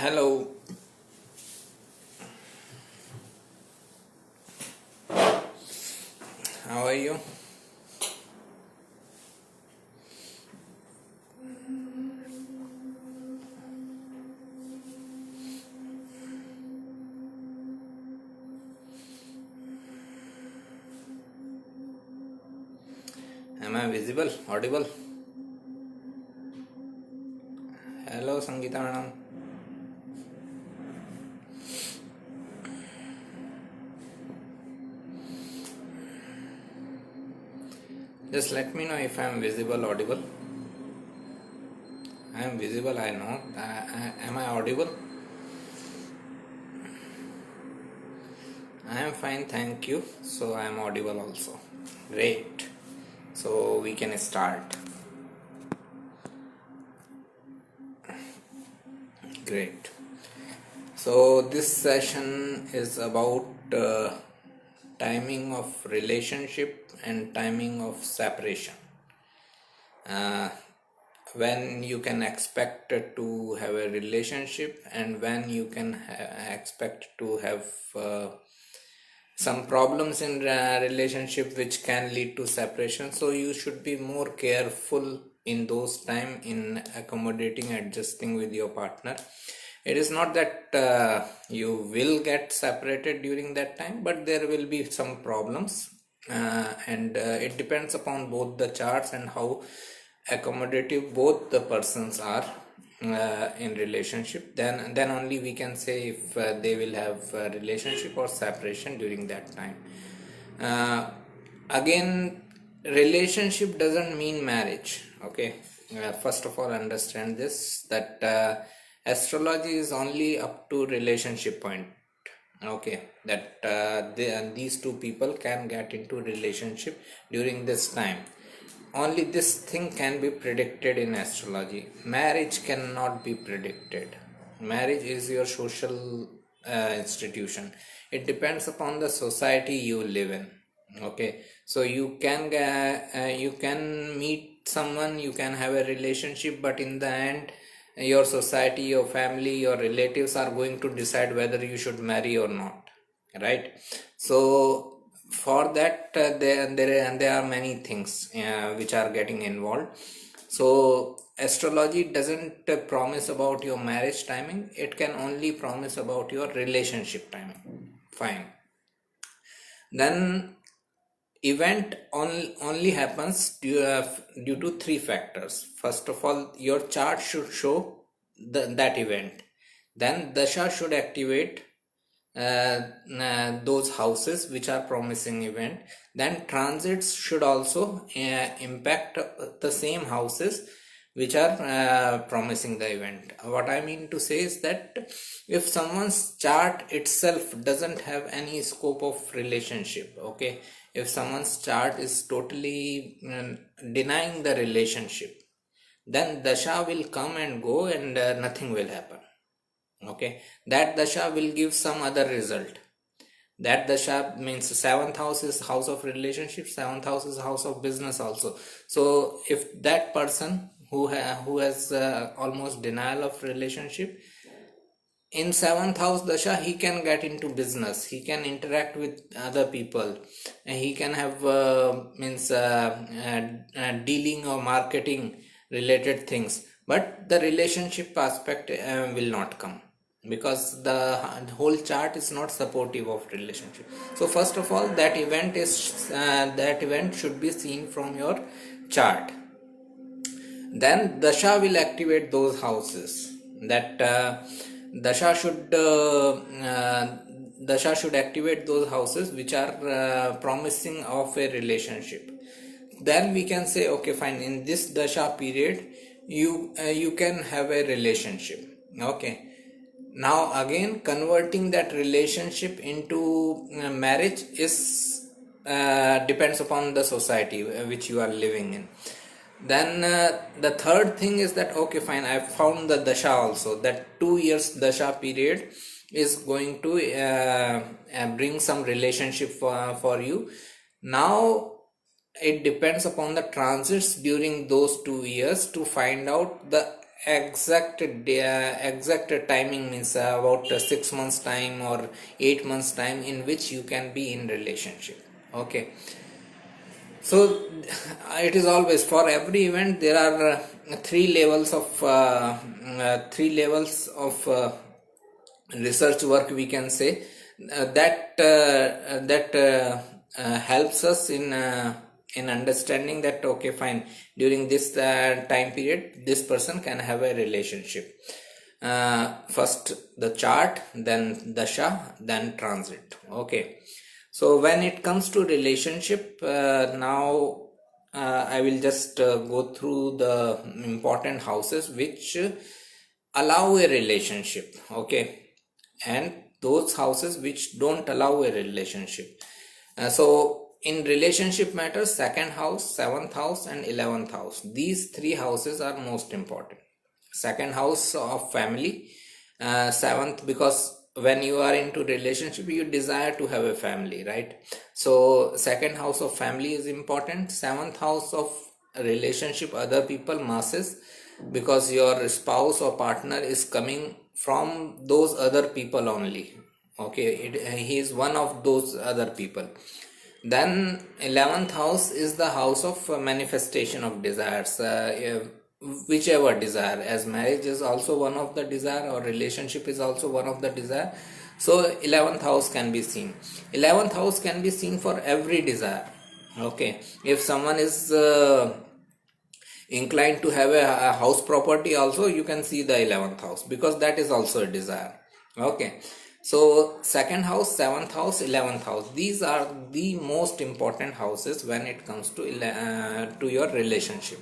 Hello, how are you? Am I visible, audible? Hello, Sangeeta madam. Just let me know if I am visible, audible. I am visible, I know. Am I audible? I am fine, thank you. So I am audible also. Great. So we can start. Great. So this session is about timing of relationship and timing of separation. When you can expect to have a relationship and when you can expect to have some problems in relationship which can lead to separation. So you should be more careful in those time in accommodating, adjusting with your partner. It is not that you will get separated during that time, but there will be some problems, and it depends upon both the charts and how accommodative both the persons are in relationship. Then only we can say if they will have a relationship or separation during that time. Again, relationship doesn't mean marriage. Okay, first of all understand this, that astrology is only up to relationship point. Okay, that these two people can get into relationship during this time. Only this thing can be predicted in astrology. Marriage cannot be predicted. Marriage is your social institution. It depends upon the society you live in. Okay, so you can meet someone, you can have a relationship, but in the end your society, your family, your relatives are going to decide whether you should marry or not, right? So for that there are many things which are getting involved. So astrology doesn't promise about your marriage timing, it can only promise about your relationship timing. Fine. Then event only happens due to three factors. First of all, your chart should show that event. Then dasha should activate those houses which are promising event. Then transits should also impact the same houses which are promising the event. What I mean to say is that if someone's chart itself doesn't have any scope of relationship, okay, if someone's chart is totally denying the relationship, then dasha will come and go and nothing will happen. Okay, that dasha will give some other result. That dasha means 7th house is house of relationship, 7th house is house of business also. So if that person who has almost denial of relationship, in 7th house dasha he can get into business, he can interact with other people, and he can have dealing or marketing related things, but the relationship aspect will not come, because the whole chart is not supportive of relationship. So first of all, that event should be seen from your chart. Then dasha will activate those houses. That dasha should activate those houses which are promising of a relationship. Then we can say, okay, fine, in this dasha period you can have a relationship. Okay, now again converting that relationship into marriage is depends upon the society which you are living in. Then the third thing is that, okay, fine, I found the dasha also, that 2 years dasha period is going to bring some relationship for you. Now it depends upon the transits during those 2 years to find out the exact timing, means about 6 months time or 8 months time in which you can be in relationship. Okay, so it is always, for every event there are three levels of research work, we can say, that helps us in understanding that, okay, fine, during this time period this person can have a relationship. First the chart, then dasha, then transit. Okay, so when it comes to relationship, now I will just go through the important houses which allow a relationship. Okay, and those houses which don't allow a relationship. So in relationship matters, second house, seventh house, and 11th house, these three houses are most important. Second house of family, seventh, because when you are into relationship you desire to have a family, right? So second house of family is important. Seventh house of relationship, other people, masses, because your spouse or partner is coming from those other people only. Okay, he is one of those other people. Then 11th house is the house of manifestation of desires, whichever desire, as marriage is also one of the desire, or relationship is also one of the desire. So 11th house can be seen. 11th house can be seen for every desire. Okay, if someone is inclined to have a house property also, you can see the 11th house, because that is also a desire. Okay, so second house, seventh house, 11th house, these are the most important houses when it comes to your relationship.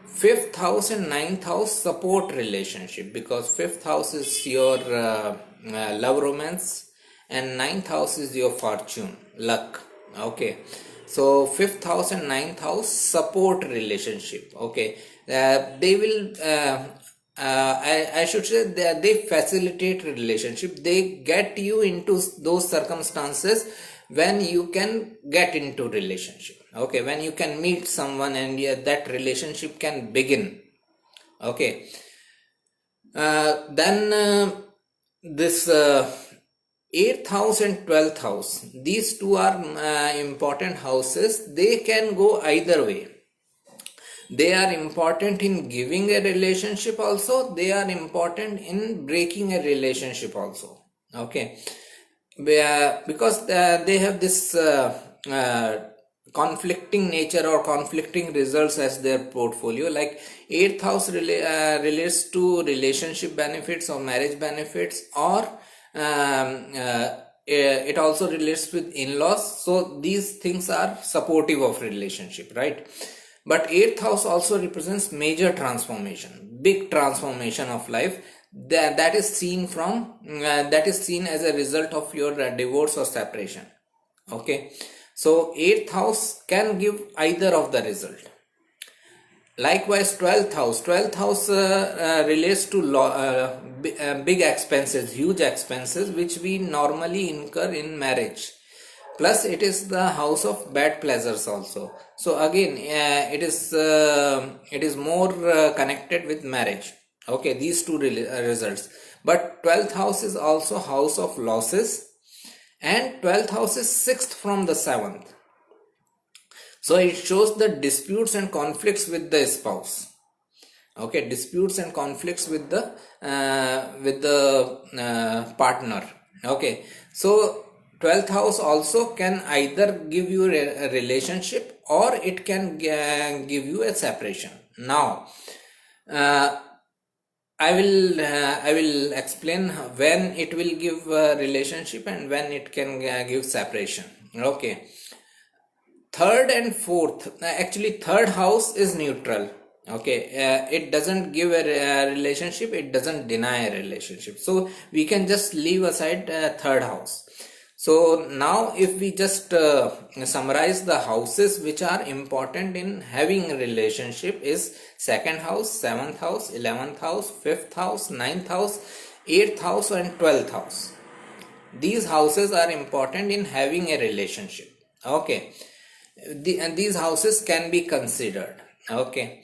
Fifth house and ninth house support relationship, because fifth house is your love, romance, and ninth house is your fortune, luck. Okay, so fifth house and ninth house support relationship. Okay, they will I should say that they facilitate relationship. They get you into those circumstances when you can get into relationship. Okay, when you can meet someone and that relationship can begin. Okay, then this 8th house and 12th house, these two are important houses. They can go either way. They are important in giving a relationship also, they are important in breaking a relationship also. Okay, because they have this conflicting nature or conflicting results as their portfolio. Like 8th house relates to relationship benefits or marriage benefits, or it also relates with in-laws. So these things are supportive of relationship, right? But 8th house also represents major transformation, big transformation of life, that is seen as a result of your divorce or separation. Okay, so 8th house can give either of the result. Likewise 12th house relates to big expenses, huge expenses, which we normally incur in marriage. Plus it is the house of bad pleasures also. So again it is more connected with marriage. Okay, these two results. But 12th house is also house of losses, and 12th house is 6th from the 7th. So it shows the disputes and conflicts with the spouse. Okay, disputes and conflicts with the partner. Okay, so 12th house also can either give you a relationship, or it can give you a separation. Now I will explain when it will give a relationship and when it can give separation. Okay, third and fourth, actually third house is neutral. Okay, it doesn't give a relationship, it doesn't deny a relationship, so we can just leave aside third house. So now if we just summarize the houses which are important in having a relationship is second house, seventh house, 11th house, fifth house, ninth house, 8th house, and 12th house. These houses are important in having a relationship. Okay, and these houses can be considered. Okay,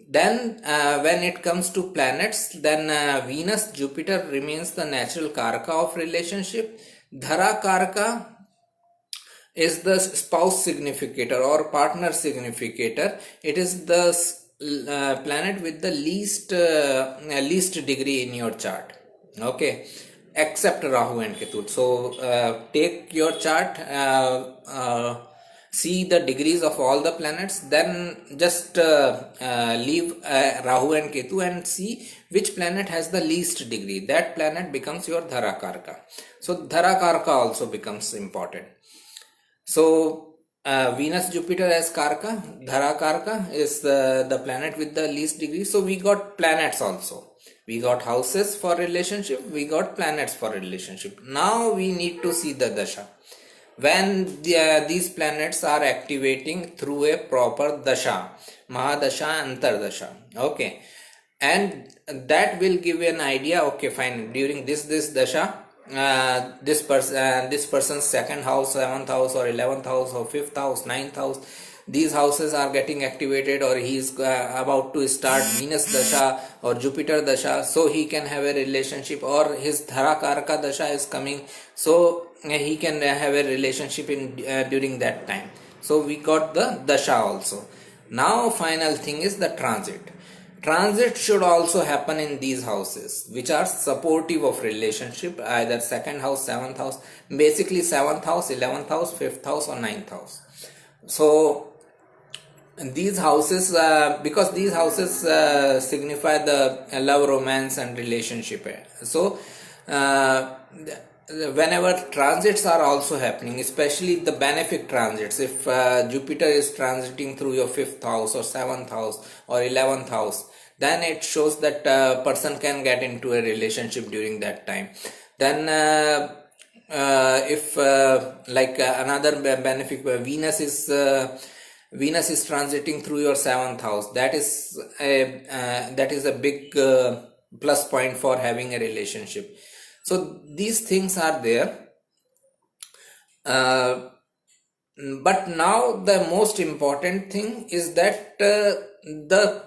Then when it comes to planets, then Venus, Jupiter remains the natural karaka of relationship. Dhara karaka is the spouse significator or partner significator. It is the planet with the least degree in your chart. Okay, except Rahu and Ketu. So take your chart, see the degrees of all the planets, then just leave Rahu and Ketu and see which planet has the least degree. That planet becomes your Dhara Karka. So Dhara Karka also becomes important. So Venus, Jupiter as Karka, Dhara Karka is the planet with the least degree. So we got planets also. We got houses for relationship, we got planets for relationship. Now we need to see the dasha. When these planets are activating through a proper dasha, Mahadasha, Antardasha. Okay. And that will give you an idea, okay, fine, during this dasha, this person's second house, 7th house or 11th house or 5th house, 9th house, these houses are getting activated, or he is about to start Venus dasha or Jupiter dasha, so he can have a relationship, or his Dhara Karaka dasha is coming, so he can have a relationship in during that time. So we got the dasha also. Now final thing is the transit. Transit should also happen in these houses which are supportive of relationship, either second house, 7th house, basically 7th house, 11th house, 5th house or 9th house. So these houses, because these houses signify the love, romance and relationship. So whenever transits are also happening, especially the benefic transits, if Jupiter is transiting through your 5th house or 7th house or 11th house, then it shows that person can get into a relationship during that time. Then if another benefic, Venus is transiting through your 7th house, that is a big plus point for having a relationship. So these things are there. But now the most important thing is that the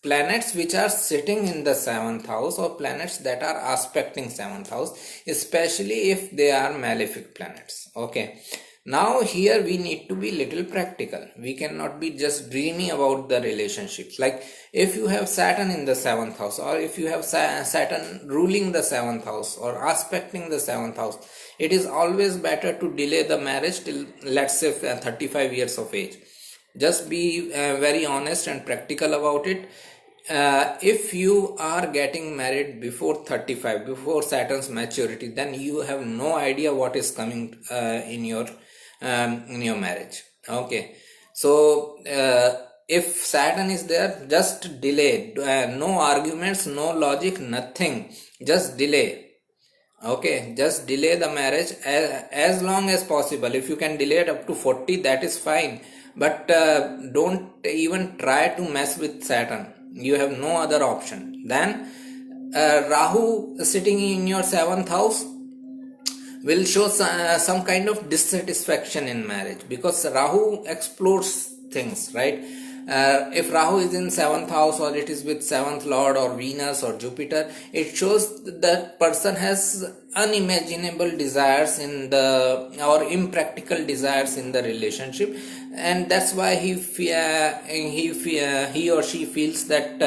planets which are sitting in the 7th house, or planets that are aspecting 7th house, especially if they are malefic planets. Okay. Now here we need to be little practical. We cannot be just dreamy about the relationships. Like if you have Saturn in the 7th house, or if you have Saturn ruling the 7th house or aspecting the 7th house, it is always better to delay the marriage till, let's say, 35 years of age. Just be very honest and practical about it. If you are getting married before 35, before Saturn's maturity, then you have no idea what is coming in your marriage. Okay. So if Saturn is there, just delay. No arguments, no logic, nothing. Just delay. Okay, just delay the marriage as long as possible. If you can delay it up to 40, that is fine. But don't even try to mess with Saturn. You have no other option. Then Rahu sitting in your 7th house will show some kind of dissatisfaction in marriage, because Rahu explores things, right? If Rahu is in 7th house, or it is with 7th Lord or Venus or Jupiter, it shows that person has unimaginable desires in the, or impractical desires in the relationship, and that's why he or she feels that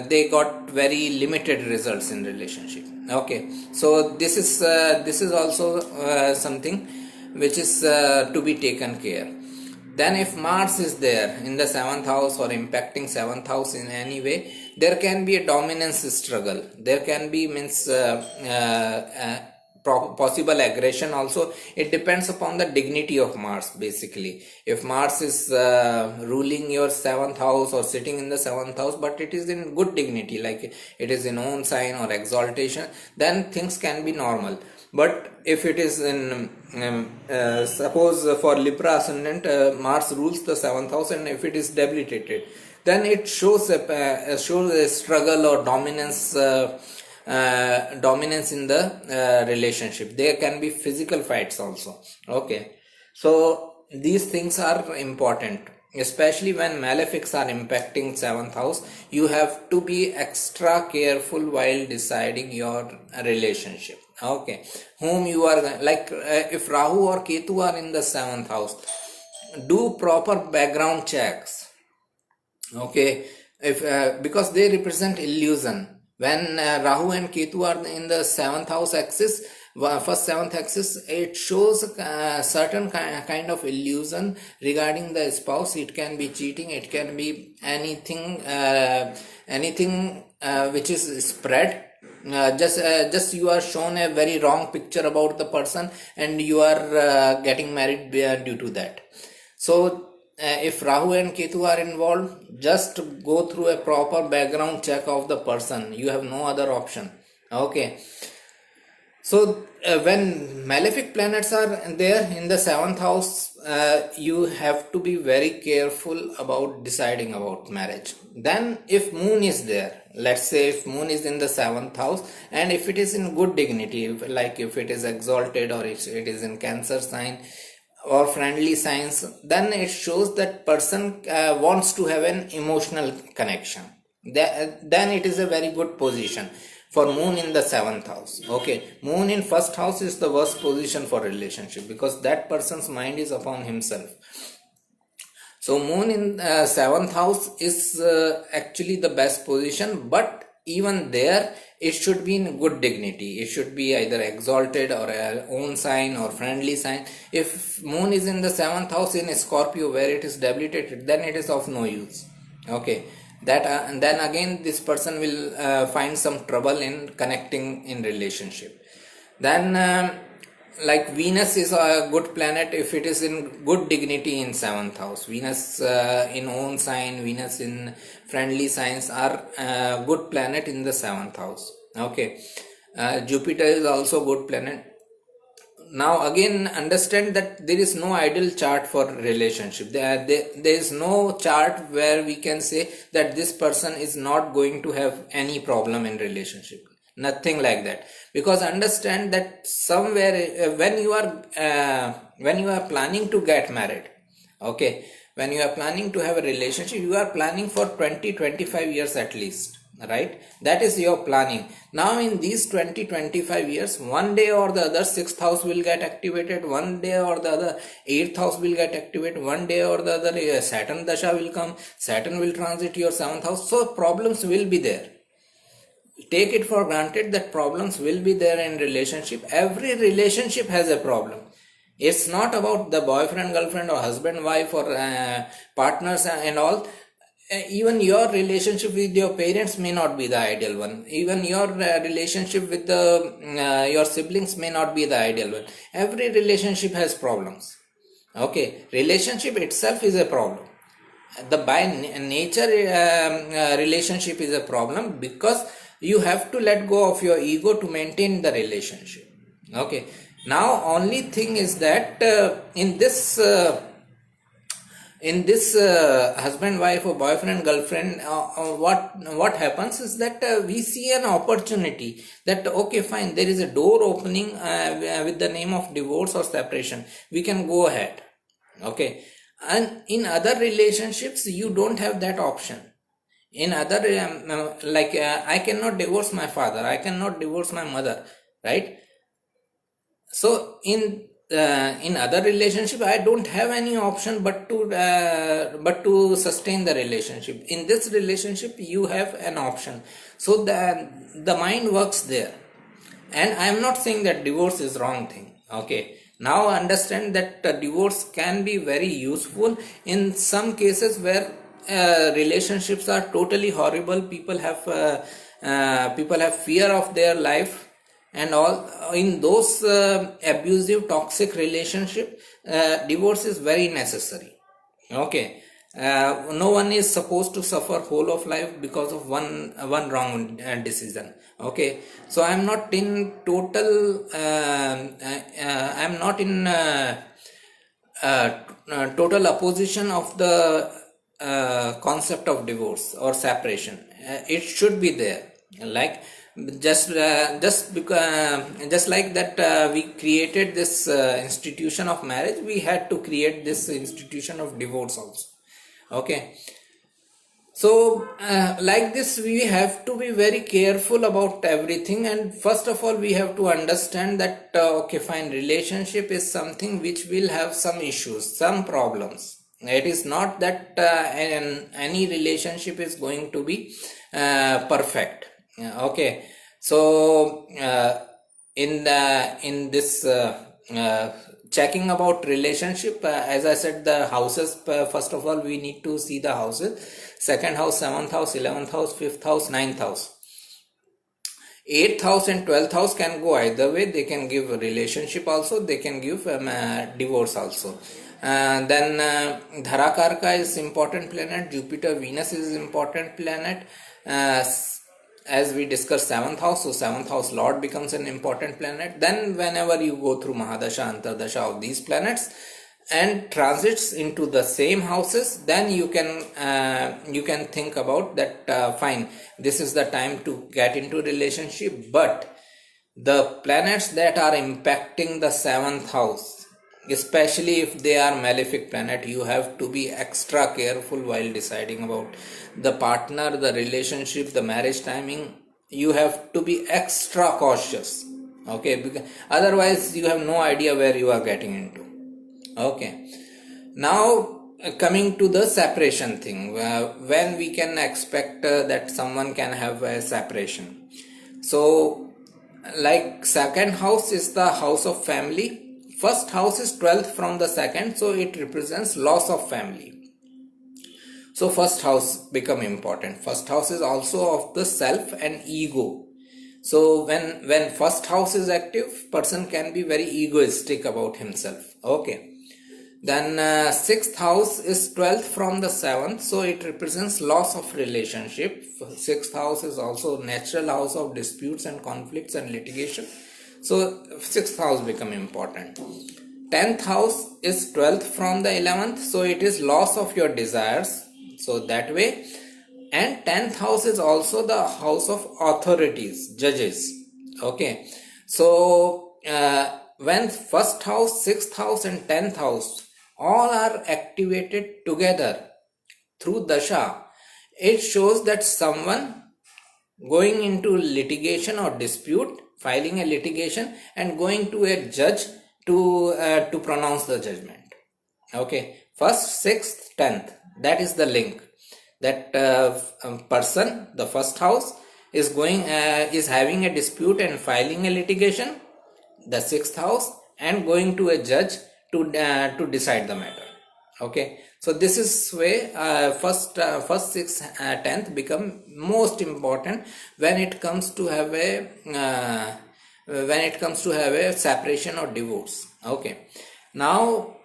they got very limited results in relationship. Okay, so this is also something which is to be taken care. Then if Mars is there in the 7th house or impacting 7th house in any way, there can be a dominance struggle. There can be possible aggression also. It depends upon the dignity of Mars, basically. If Mars is ruling your 7th house or sitting in the 7th house, but it is in good dignity, like it is in own sign or exaltation, then things can be normal. But if it is in suppose for Libra ascendant, Mars rules the 7th house, and if it is debilitated, then it shows a struggle or dominance in the relationship. There can be physical fights also. Okay, so these things are important. especially when malefics are impacting 7th house, you have to be extra careful while deciding your relationship. Okay, whom you are like, if Rahu or Ketu are in the 7th house, do proper background checks. Okay, if because they represent illusion. When Rahu and Ketu are in the 7th house axis, first 7th axis, it shows certain kind of illusion regarding the spouse. It can be cheating, it can be anything, which is spread. Just you are shown a very wrong picture about the person, and you are getting married due to that. So if Rahu and Ketu are involved, just go through a proper background check of the person. You have no other option. Okay. So when malefic planets are there in the 7th house, you have to be very careful about deciding about marriage. Then if moon is there, let's say if moon is in the 7th house, and if it is in good dignity, like if it is exalted, or if it is in Cancer sign or friendly signs, then it shows that person wants to have an emotional connection. Then it is a very good position for moon in the 7th house. Okay, moon in 1st house is the worst position for relationship, because that person's mind is upon himself. So moon in 7th house is actually the best position, but even there it should be in good dignity. It should be either exalted or a own sign or friendly sign. If moon is in the 7th house in Scorpio where it is debilitated, then it is of no use. Okay, that then again this person will find some trouble in connecting in relationship. Then like Venus is a good planet if it is in good dignity in 7th house. Venus in own sign, Venus in friendly signs are good planet in the 7th house. Okay, Jupiter is also good planet. Now again understand that there is no ideal chart for relationship. There is no chart where we can say that this person is not going to have any problem in relationship. Nothing like that, because understand that somewhere when you are planning to get married, okay, when you are planning to have a relationship, you are planning for 20-25 years at least, right? That is your planning. Now in these 20-25 years, one day or the other 6th house will get activated, one day or the other 8th house will get activated, one day or the other Saturn dasha will come, Saturn will transit your 7th house. So problems will be there. Take it for granted that problems will be there in relationship. Every relationship has a problem. It's not about the boyfriend, girlfriend, or husband, wife, or partners and all. Even your relationship with your parents may not be the ideal one. Even your relationship with your siblings may not be the ideal one. Every relationship has problems. Okay, relationship itself is a problem. The by nature relationship is a problem, because you have to let go of your ego to maintain the relationship. Okay, now only thing is that in this husband wife or boyfriend girlfriend, what happens is that we see an opportunity that, okay, fine, there is a door opening with the name of divorce or separation, we can go ahead. Okay, and in other relationships you don't have that option. In other I cannot divorce my father, I cannot divorce my mother, right? So in other relationship I don't have any option but to sustain the relationship. In this relationship you have an option, so the mind works there. And I am not saying that divorce is wrong thing. Okay, now understand that divorce can be very useful in some cases where relationships are totally horrible. People have fear of their life and all. In those abusive, toxic relationship, divorce is very necessary. Okay, no one is supposed to suffer whole of life because of one wrong decision. Okay, so I am not in total I am not in total opposition of the concept of divorce or separation. It should be there. Like just like that we created this institution of marriage, we had to create this institution of divorce also. Okay, so like this we have to be very careful about everything, and first of all we have to understand that okay fine, relationship is something which will have some issues, some problems. It is not that any relationship is going to be perfect. Okay, so in this checking about relationship, as I said, the houses, first of all we need to see the houses: second house, seventh house, 11th house, fifth house, ninth house. 8th house and 12th house can go either way. They can give a relationship also, they can give divorce also. Then Dharakarka is important planet, Jupiter, Venus is important planet. As we discussed, 7th house, so 7th house lord becomes an important planet. Then whenever you go through Mahadasha, Antardasha of these planets and transits into the same houses, then you can think about that fine, this is the time to get into relationship. But the planets that are impacting the 7th house, especially if they are malefic planet, you have to be extra careful while deciding about the partner, the relationship, the marriage timing. You have to be extra cautious, okay, because otherwise you have no idea where you are getting into. Okay, now coming to the separation thing, when we can expect that someone can have a separation. So like second house is the house of family, first house is 12th from the second, so it represents loss of family. So first house become important. First house is also of the self and ego. So when first house is active, person can be very egoistic about himself. Okay, then 6th house is 12th from the 7th, so it represents loss of relationship. 6th house is also natural house of disputes and conflicts and litigation, so 6th house become important. 10th house is 12th from the 11th, so it is loss of your desires, so that way. And 10th house is also the house of authorities, judges. Okay, so when first house, 6th house and 10th house all are activated together through dasha, it shows that someone going into litigation or dispute, filing a litigation and going to a judge to pronounce the judgment. Okay, first, 6th, 10th, that is the link. That person, the first house, is having a dispute and filing a litigation, the 6th house, and going to a judge to decide the matter. Okay, so this is way first, 6th, 10th become most important when it comes to have a separation or divorce. Okay, now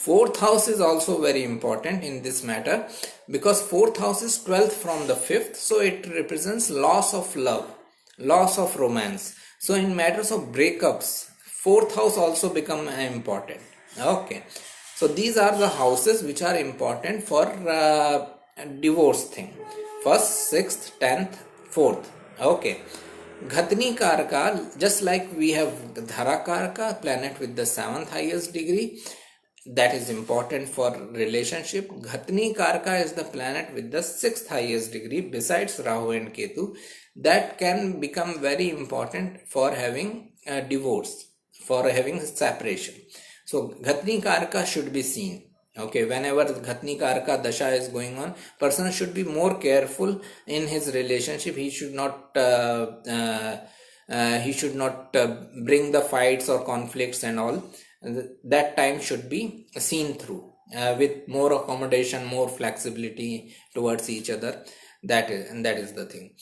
4th house is also very important in this matter, because 4th house is 12th from the 5th, so it represents loss of love, loss of romance. So in matters of breakups, 4th house also become important. Okay, so these are the houses which are important for divorce thing: 1st, 6th, 10th, 4th. Okay, Ghatni Karka, just like we have Dhara Karka, planet with the 7th highest degree, that is important for relationship. Ghatni Karka is the planet with the 6th highest degree besides Rahu and Ketu, that can become very important for having a divorce, for having separation. So Ghatni Karka should be seen. Okay, whenever Ghatni Karka Dasha is going on, person should be more careful in his relationship. He should not bring the fights or conflicts and all. That time should be seen through with more accommodation, more flexibility towards each other. That is the thing.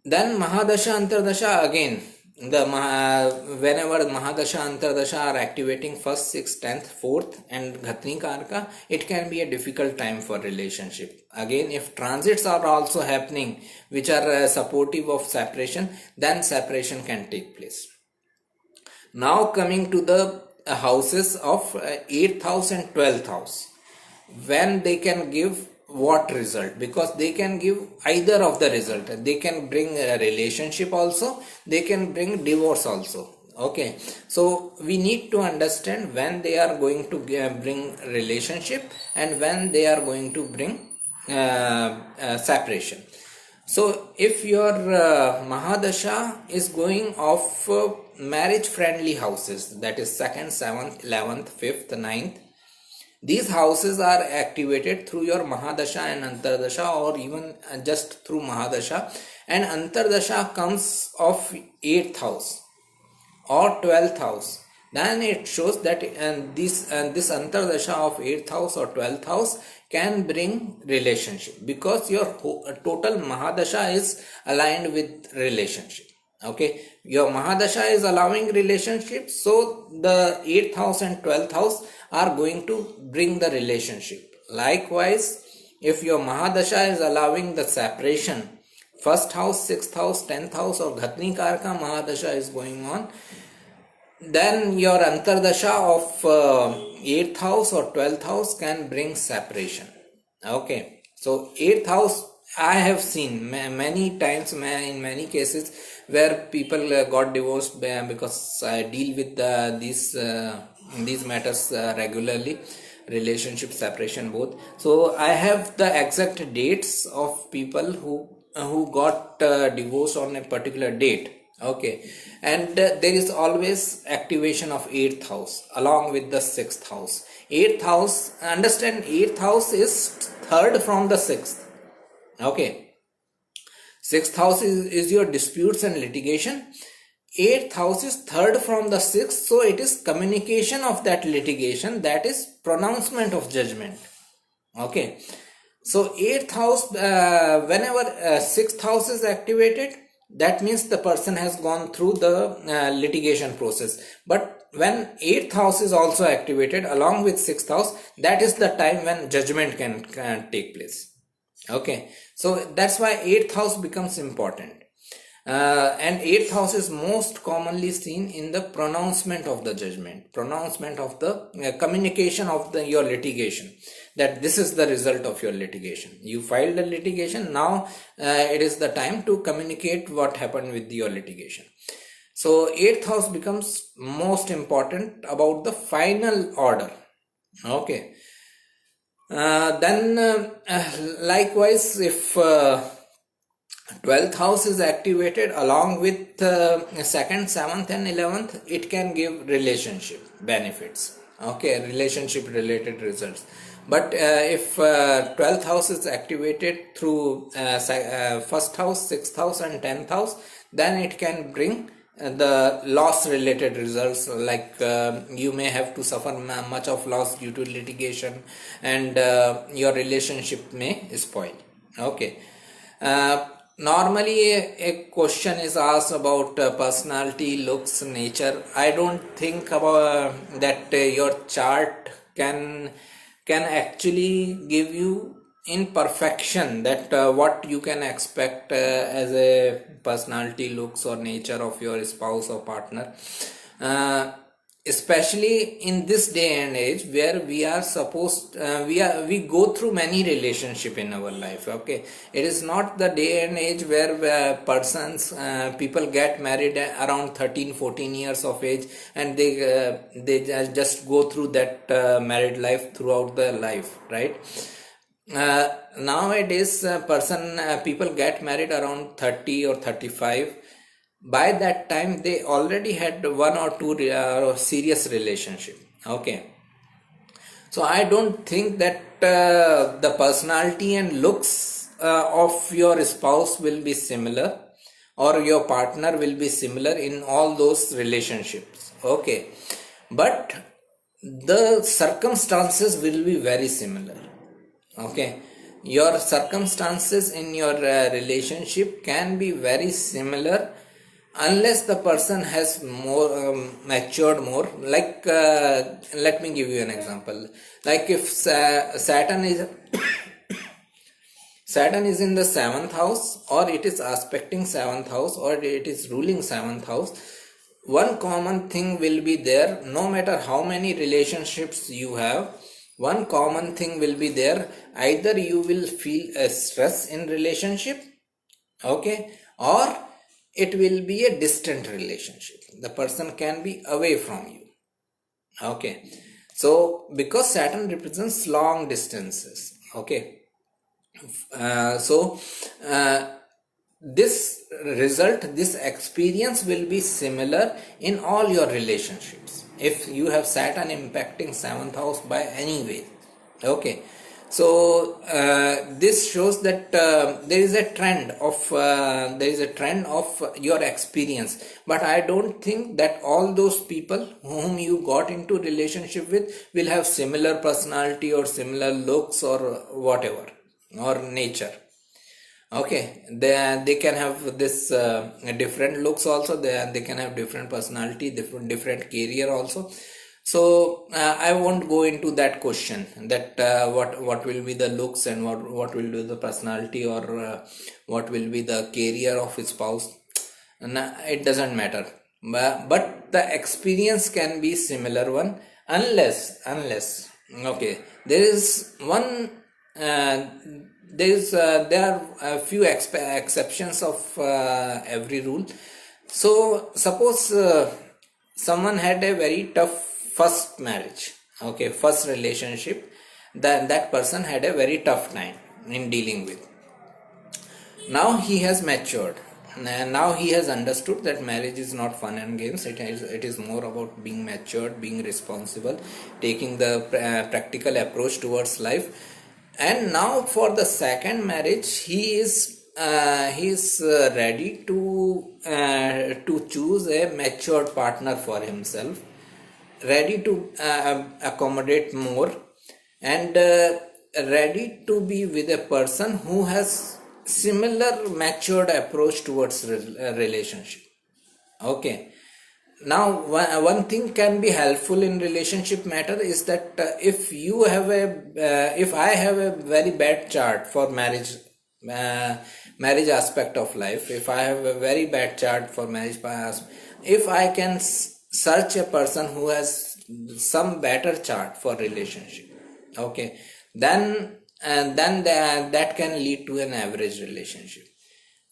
Then Mahadasha, Antardasha, again, whenever Mahadasha, Antardasha are activating 1st, 6th, 10th, 4th and Ghatni Karka, it can be a difficult time for relationship. Again, if transits are also happening which are supportive of separation, then separation can take place. Now coming to the houses of 8th house and 12th house, when they can give what result, because they can give either of the result. They can bring a relationship also, they can bring divorce also. Okay, so we need to understand when they are going to bring relationship and when they are going to bring separation. So if your Mahadasha is going off marriage friendly houses, that is 2nd, 7th, 11th, 5th, 9th, these houses are activated through your Mahadasha and Antardasha, or even just through Mahadasha, and Antardasha comes of 8th house or 12th house, then it shows that this Antardasha of 8th house or 12th house can bring relationship, because your total Mahadasha is aligned with relationship. Okay, your Mahadasha is allowing relationship, so the 8th house and 12th house are going to bring the relationship. Likewise, if your Mahadasha is allowing the separation, 1st house, 6th house, 10th house or Ghatni Karka Mahadasha is going on, then your Antardasha of 8th house or 12th house can bring separation. Okay, so 8th house, I have seen many times, in many cases, where people got divorced because I deal with these matters regularly, relationship, separation, both. So I have the exact dates of people who got divorced on a particular date. Okay, and there is always activation of 8th house along with the 6th house. 8th house, understand, 8th house is third from the 6th. Okay, 6th house is your disputes and litigation. 8th house is third from the 6th, so it is communication of that litigation, that is pronouncement of judgment. Okay, so 8th house, whenever 6th house is activated, that means the person has gone through the litigation process. But when 8th house is also activated along with 6th house, that is the time when judgment can take place. Okay, so that's why 8th house becomes important. And 8th house is most commonly seen in the pronouncement of the judgment, pronouncement of the communication of your litigation, that this is the result of your litigation. You filed the litigation, now it is the time to communicate what happened with your litigation. So 8th house becomes most important about the final order. Okay, then likewise, if 12th house is activated along with 2nd, 7th and 11th, it can give relationship benefits. Okay, relationship related results. But if 12th house is activated through 1st house, 6th house and 10th house, then it can bring the loss related results, like you may have to suffer much of loss due to litigation, and your relationship may spoil. Okay, normally a question is asked about personality, looks, nature. I don't think about that your chart can actually give you in perfection that what you can expect as a personality, looks or nature of your spouse or partner, especially in this day and age where we are supposed we go through many relationship in our life. Okay, it is not the day and age where people get married around 13-14 years of age, and they just go through that married life throughout their life, right? Nowadays people get married around 30 or 35. By that time they already had one or two serious relationship. Okay, so I don't think that the personality and looks of your spouse will be similar, or your partner will be similar in all those relationships. Okay, but the circumstances will be very similar. Okay, your circumstances in your relationship can be very similar unless the person has more matured more. Like let me give you an example. Like if Saturn is Saturn is in the 7th house, or it is aspecting 7th house, or it is ruling 7th house, one common thing will be there. No matter how many relationships you have, one common thing will be there. Either you will feel a stress in relationship, okay, or it will be a distant relationship. The person can be away from you. Okay, so because Saturn represents long distances, okay, so this result, this experience will be similar in all your relationships if you have Saturn impacting 7th house by any way. Okay, so this shows that there is a trend of your experience, but I don't think that all those people whom you got into relationship with will have similar personality or similar looks or whatever, or nature. Okay, they can have this different looks also, they can have different personality, different career also. So I won't go into that question that what will be the looks and what will be the personality, or what will be the career of his spouse. It doesn't matter, but the experience can be similar one, unless okay, there is one there are a few exceptions of every rule. So suppose someone had a very tough first marriage, okay, first relationship, that person had a very tough time in dealing with. Now he has matured, now he has understood that marriage is not fun and games. It is more about being matured, being responsible, taking the practical approach towards life. And now for the second marriage, he is ready to choose a matured partner for himself, ready to accommodate more, and ready to be with a person who has similar matured approach towards relationship. Okay, now one thing can be helpful in relationship matter is that if you have if I have a very bad chart for marriage aspect of life, if I have a very bad chart for marriage, if I can search a person who has some better chart for relationship, okay, then that can lead to an average relationship.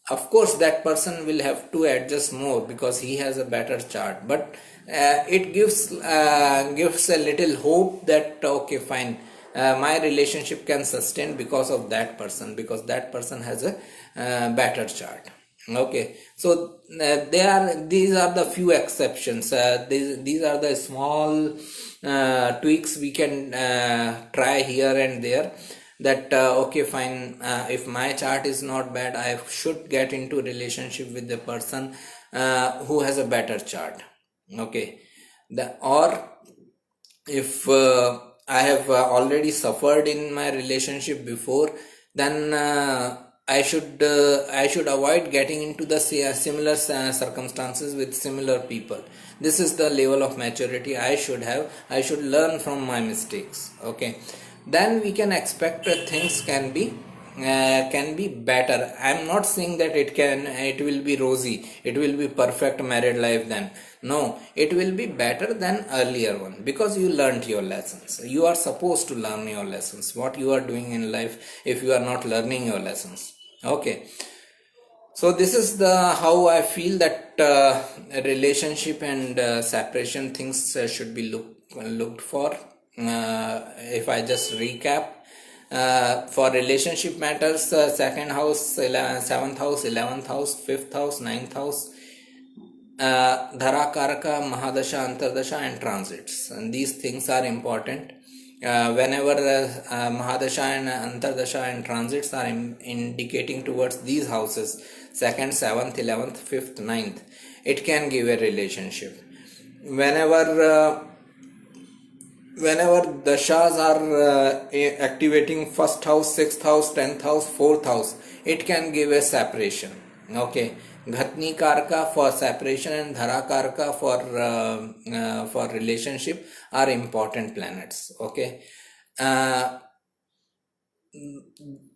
Of course, that person will have to adjust more because he has a better chart, but it gives a little hope that okay, fine, my relationship can sustain because of that person, because that person has a better chart. Okay, so these are the few exceptions. These are the small tweaks we can try here and there, that okay, fine, if my chart is not bad, I should get into relationship with the person who has a better chart. Okay, or if I have already suffered in my relationship before, then I should avoid getting into the similar circumstances with similar people. This is the level of maturity I should have. I should learn from my mistakes. Okay, then we can expect that things can be better. I'm not saying that it will be rosy, it will be perfect married life. Then no, it will be better than earlier one, because you learned your lessons. You are supposed to learn your lessons. What you are doing in life if you are not learning your lessons? Okay, so this is the how I feel that relationship and separation things should be looked for. If I just recap, for relationship matters, second house, 7th house, 11th house, 5th house, 9th house, Dhara Karaka, Mahadasha, Antardasha and transits, and these things are important. Whenever Mahadasha and Antardasha and transits are indicating towards these houses, 2nd, 7th, 11th, 5th, 9th, it can give a relationship. Whenever dashas are activating 1st house, 6th house, 10th house, 4th house, it can give a separation. Okay, Ghatni Karka for separation and Dhara Karka for relationship are important planets. Okay,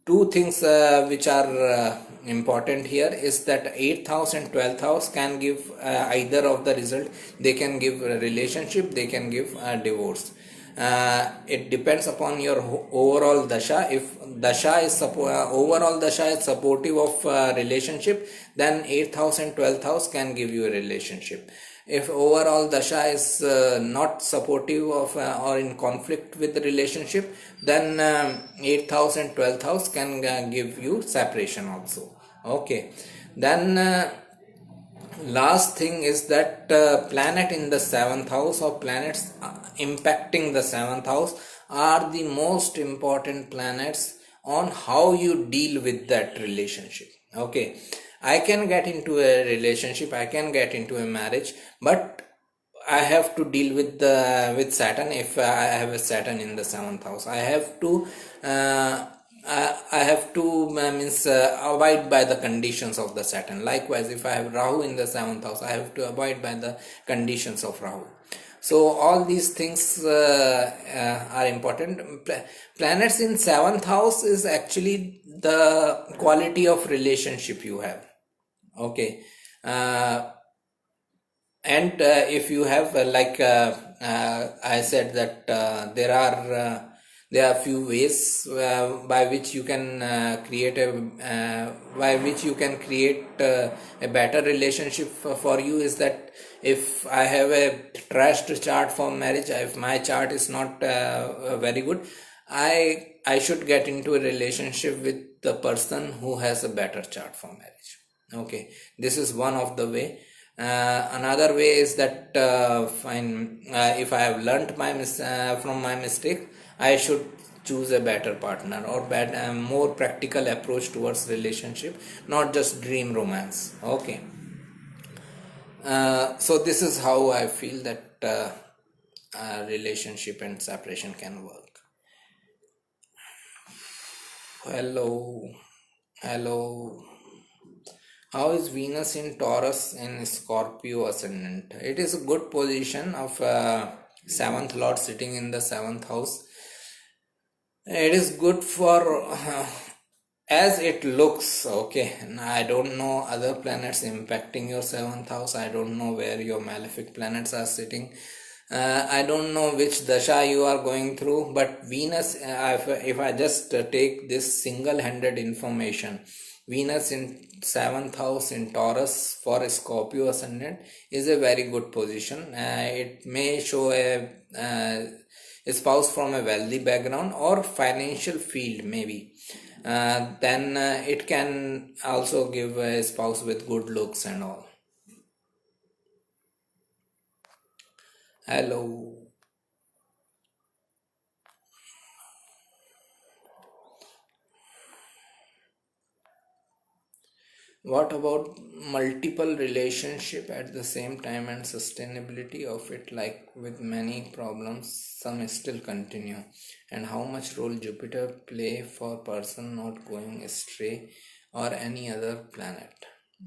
two things which are important here is that 8th house and 12th house can give either of the result. They can give a relationship, they can give a divorce. it depends upon your overall dasha. If dasha is overall dasha is supportive of relationship, then 8th house and 12th house can give you a relationship. If overall dasha is not supportive of or in conflict with the relationship, then 8th house and 12th house can give you separation also. Okay, then last thing is that planet in the 7th house or planets impacting the 7th house are the most important planets on how you deal with that relationship. Okay, I can get into a relationship, I can get into a marriage, but I have to deal with Saturn. If I have a Saturn in the 7th house, I have to means abide by the conditions of the Saturn. Likewise, if I have Rahu in the 7th house, I have to abide by the conditions of Rahu. So all these things are important. Planets in 7th house is actually the quality of relationship you have. Okay. And if you have I said that there are few ways by which you can create a better relationship for you, is that if I have a trashed chart for marriage, if my chart is not very good, I should get into a relationship with the person who has a better chart for marriage. Okay, this is one of the way. Another way is that if I have learnt from my mistake, I should choose a better partner or more practical approach towards relationship, not just dream romance. Okay, so this is how I feel that relationship and separation can work. Hello. How is Venus in Taurus in Scorpio ascendant? It is a good position of 7th Lord sitting in the 7th house. It is good for as it looks. Okay, I don't know other planets impacting your 7th house. I don't know where your malefic planets are sitting. I don't know which dasha you are going through, but Venus, if I just take this single-handed information, Venus in 7th house in Taurus for Scorpio ascendant is a very good position. It may show a spouse from a wealthy background or financial field maybe. Then it can also give a spouse with good looks and all. Hello. What about multiple relationship at the same time and sustainability of it? Like with many problems, some still continue. And how much role Jupiter play for person not going astray or any other planet?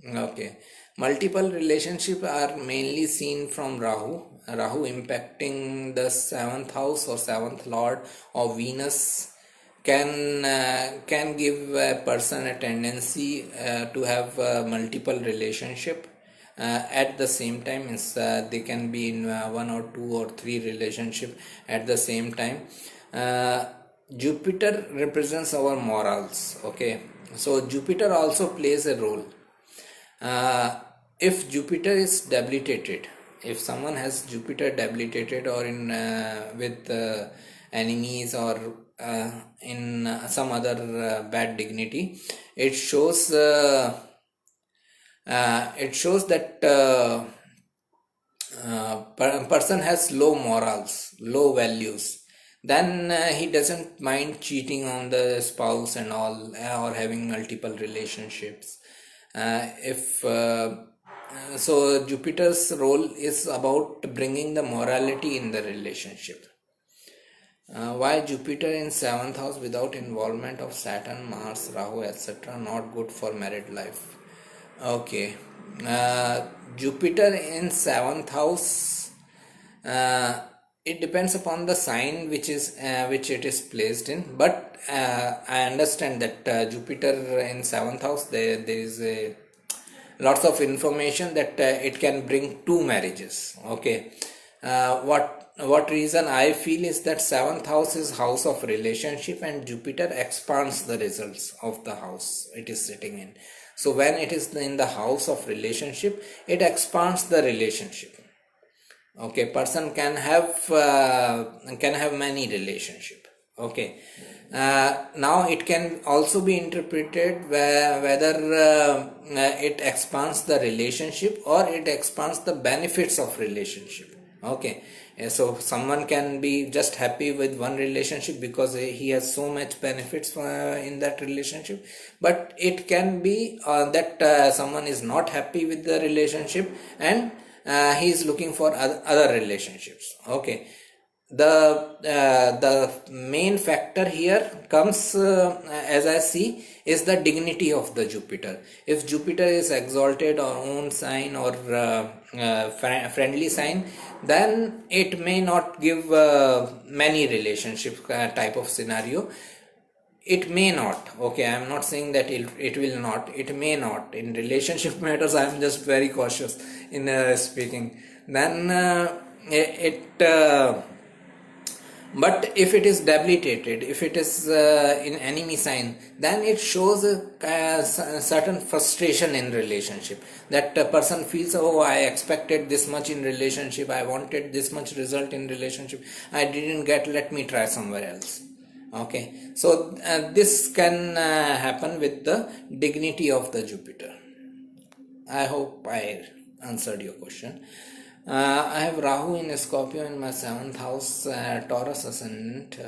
Okay, multiple relationship are mainly seen from Rahu impacting the 7th house or 7th lord of Venus can give a person a tendency to have multiple relationship at the same time. They can be in one or two or three relationship at the same time. Jupiter represents our morals. Okay, so Jupiter also plays a role. If Jupiter is debilitated, if someone has Jupiter debilitated or in with enemies or in some other bad dignity, it shows that person has low morals, low values. Then he doesn't mind cheating on the spouse and all, or having multiple relationships. So Jupiter's role is about bringing the morality in the relationship. Why Jupiter in 7th house without involvement of Saturn, Mars, Rahu, etc. not good for married life? Okay, Jupiter in 7th house, it depends upon the sign which it is placed in, but I understand that Jupiter in 7th house, there is a lots of information that it can bring two marriages. Okay, what what reason I feel is that seventh house is house of relationship, and Jupiter expands the results of the house it is sitting in. So when it is in the house of relationship, it expands the relationship. Okay, person can have many relationship. Okay, now it can also be interpreted whether it expands the relationship or it expands the benefits of relationship. Okay, so someone can be just happy with one relationship because he has so much benefits in that relationship, but it can be that someone is not happy with the relationship and he is looking for other relationships. Okay, the main factor here comes, as I see, is the dignity of the Jupiter. If Jupiter is exalted or own sign or friendly sign, then it may not give many relationship type of scenario. It may not. Okay, I'm not saying that it will not. It may not. In relationship matters, I'm just very cautious in speaking. Then but if it is debilitated, if it is in enemy sign, then it shows a certain frustration in relationship. That person feels, oh, I expected this much in relationship, I wanted this much result in relationship, I didn't get, let me try somewhere else. Okay, so this can happen with the dignity of the Jupiter. I hope I answered your question. I have Rahu in Scorpio in my 7th house, Taurus ascendant,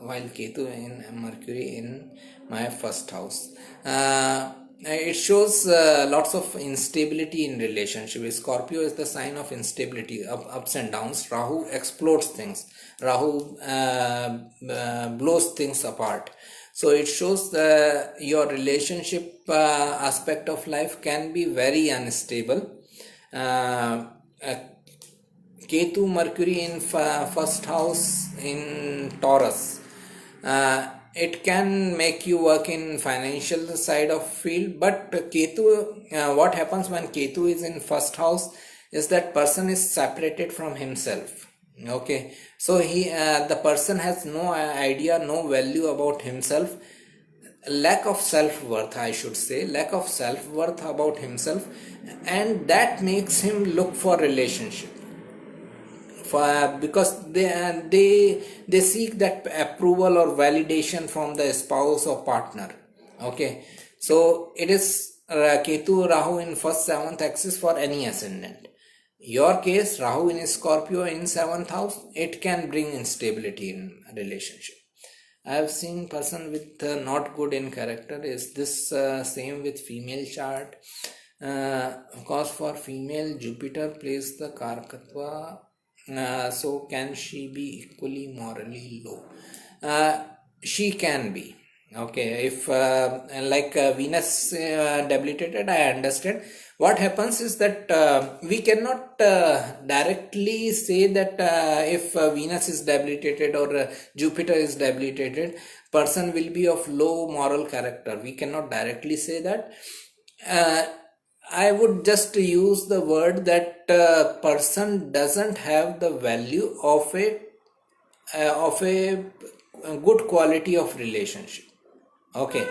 while Ketu in Mercury in my 1st house. It shows lots of instability in relationship. Scorpio is the sign of instability, ups and downs. Rahu explodes things. Rahu blows things apart. So it shows your relationship aspect of life can be very unstable. Ketu Mercury in 1st house in Taurus. It can make you work in financial side of field, but Ketu, what happens when Ketu is in 1st house is that person is separated from himself. Okay, so the person has no idea, no value about himself, lack of self-worth, I should say, lack of self-worth about himself, and that makes him look for relationship. Because they seek that approval or validation from the spouse or partner. Okay, so it is Ketu Rahu in 1st 7th axis for any ascendant. Your case, Rahu in Scorpio in 7th house, it can bring instability in relationship. I have seen person with not good in character. Is this same with female chart? Of course, for female, Jupiter plays the Karakatva. So can she be equally morally low? She can be. Okay, if like Venus debilitated, I understand. What happens is that we cannot directly say that if Venus is debilitated or Jupiter is debilitated, person will be of low moral character. We cannot directly say that. I would just use the word that person doesn't have the value of a good quality of relationship. Okay,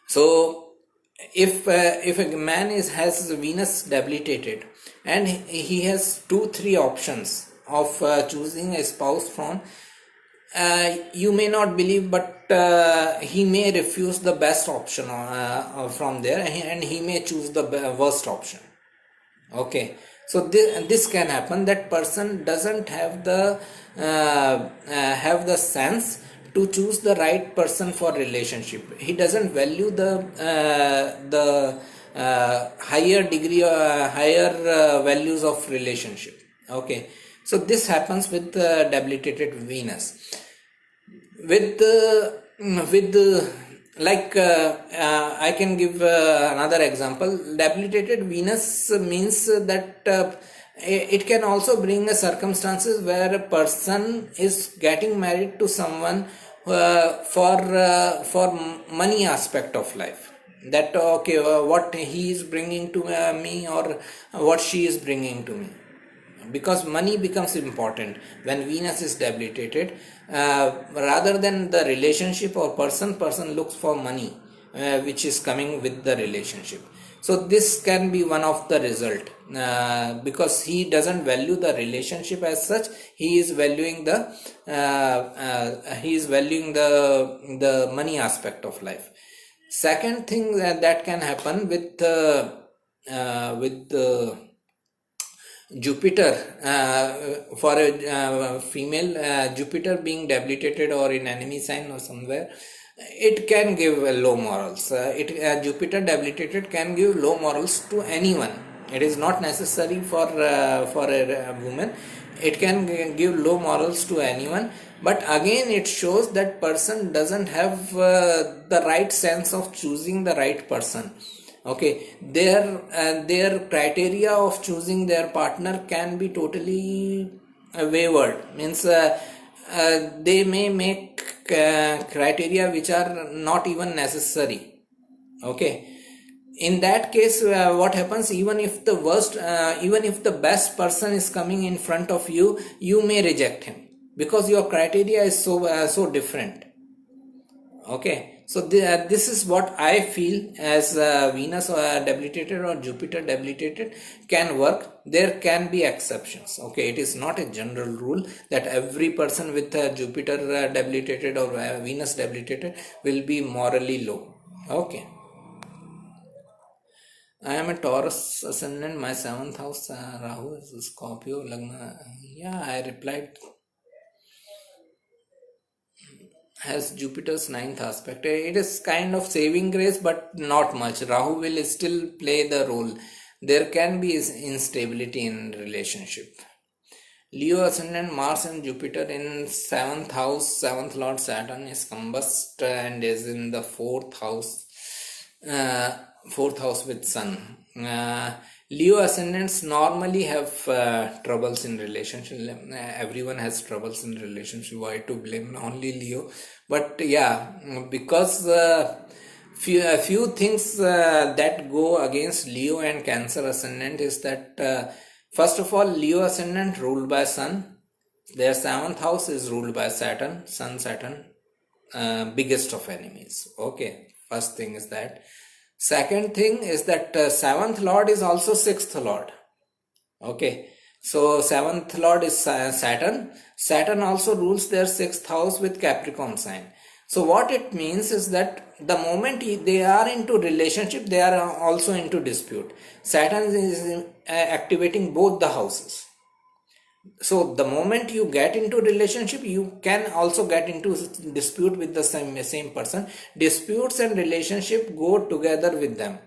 so if a man has Venus debilitated and he has 2-3 options of choosing a spouse from, you may not believe, but he may refuse the best option from there, and he may choose the worst option. Okay, so this can happen, that person doesn't have the sense to choose the right person for relationship. He doesn't value the higher degree higher values of relationship. Okay, so this happens with debilitated Venus. With like I can give another example. Debilitated Venus means that it can also bring circumstances where a person is getting married to someone for money aspect of life. That okay, what he is bringing to me or what she is bringing to me. because money becomes important when Venus is debilitated. Rather than the relationship or person looks for money, which is coming with the relationship. So this can be one of the result, because he doesn't value the relationship as such. He is valuing the money aspect of life. Second thing that can happen with Jupiter, for a female, Jupiter being debilitated or in enemy sign or somewhere, it can give low morals. Jupiter debilitated can give low morals to anyone. It is not necessary for a woman. It can give low morals to anyone. But again, it shows that person doesn't have the right sense of choosing the right person. Okay, their criteria of choosing their partner can be totally wavered. Means they may make criteria which are not even necessary. Okay, in that case, what happens, even if the best person is coming in front of you, you may reject him because your criteria is so different. Okay, so this is what I feel as Venus debilitated or Jupiter debilitated can work. There can be exceptions. Okay, it is not a general rule that every person with Jupiter debilitated or Venus debilitated will be morally low. Okay, I am a Taurus ascendant. My 7th house Rahu is Scorpio Lagna. Yeah, I replied. Has Jupiter's 9th aspect. It is kind of saving grace, but not much. Rahu will still play the role. There can be instability in relationship. Leo ascendant Mars and Jupiter in 7th house. 7th Lord Saturn is combust and is in the 4th house. 4th house with Sun. Leo ascendants normally have troubles in relationship. Everyone has troubles in relationship. Why to blame only Leo? But yeah, because a few things that go against Leo and Cancer ascendant is that first of all, Leo ascendant ruled by Sun. Their 7th house is ruled by Saturn. Sun, Saturn, biggest of enemies. Okay, first thing is that. Second thing is that 7th Lord is also 6th Lord. Okay, so 7th Lord is Saturn. Saturn also rules their 6th house with Capricorn sign. So what it means is that the moment they are into relationship, they are also into dispute. Saturn is activating both the houses. So the moment you get into relationship, you can also get into dispute with the same person. Disputes and relationship go together with them.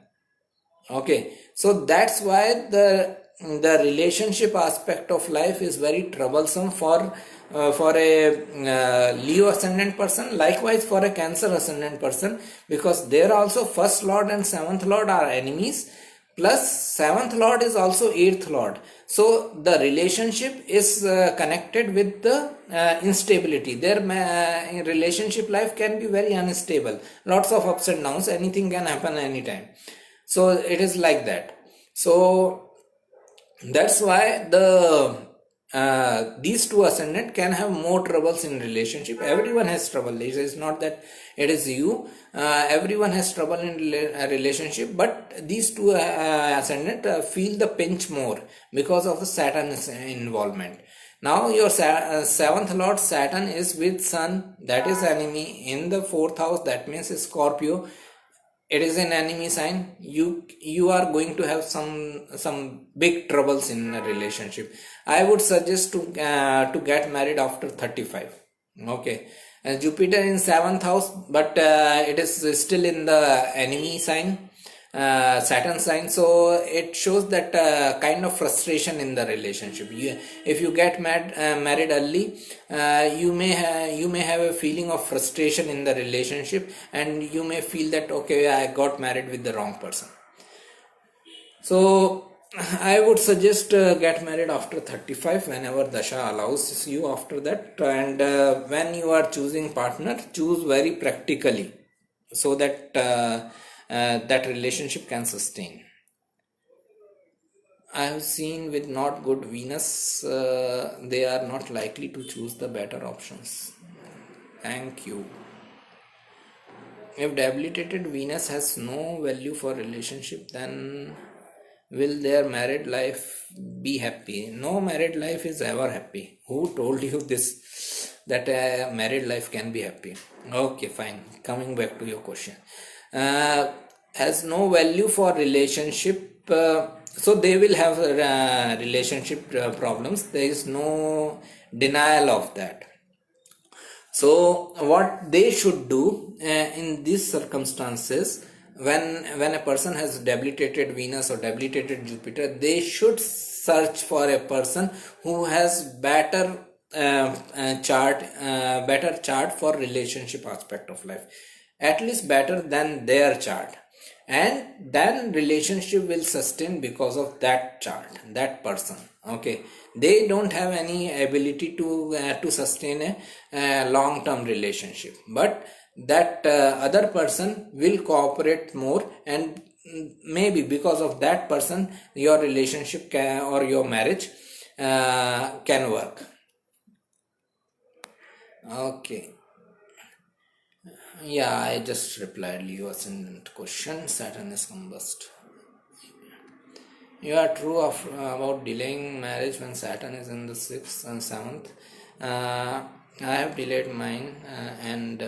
Okay, so that's why the relationship aspect of life is very troublesome for a Leo ascendant person, likewise for a Cancer ascendant person, because there also 1st Lord and 7th Lord are enemies, plus 7th Lord is also 8th Lord. So the relationship is connected with the instability. Their relationship life can be very unstable, lots of ups and downs, anything can happen anytime. So it is like that. So that's why these two ascendant can have more troubles in relationship. Everyone has trouble. It is not that it is you. Everyone has trouble in relationship, but these two ascendant feel the pinch more because of the Saturn's involvement. Now your 7th Lord Saturn is with Sun, that is enemy, in the 4th house, that means Scorpio. It is an enemy sign. You are going to have some big troubles in a relationship. I would suggest to get married after 35. Okay, Jupiter in 7th house, but it is still in the enemy sign, Saturn sign. So it shows that kind of frustration in the relationship. If you get married early, you may have a feeling of frustration in the relationship, and you may feel that okay, I got married with the wrong person. So I would suggest get married after 35 whenever Dasha allows you after that, and when you are choosing partner, choose very practically so that that relationship can sustain. I have seen with not good Venus, they are not likely to choose the better options. Thank you. If debilitated Venus has no value for relationship, then will their married life be happy? No married life is ever happy. Who told you this? That a married life can be happy? Okay, fine. Coming back to your question. Has no value for relationship, so they will have relationship problems. There is no denial of that. So what they should do in these circumstances, when a person has debilitated Venus or debilitated Jupiter, they should search for a person who has better better chart for relationship aspect of life, at least better than their chart, and then relationship will sustain because of that chart, that person. Okay, they don't have any ability to sustain a long term relationship, but that other person will cooperate more, and maybe because of that person your relationship can, or your marriage can work. Okay, yeah, I just replied Leo ascendant question. Saturn is combust. You are true about delaying marriage when Saturn is in the 6th and 7th. I have delayed mine, and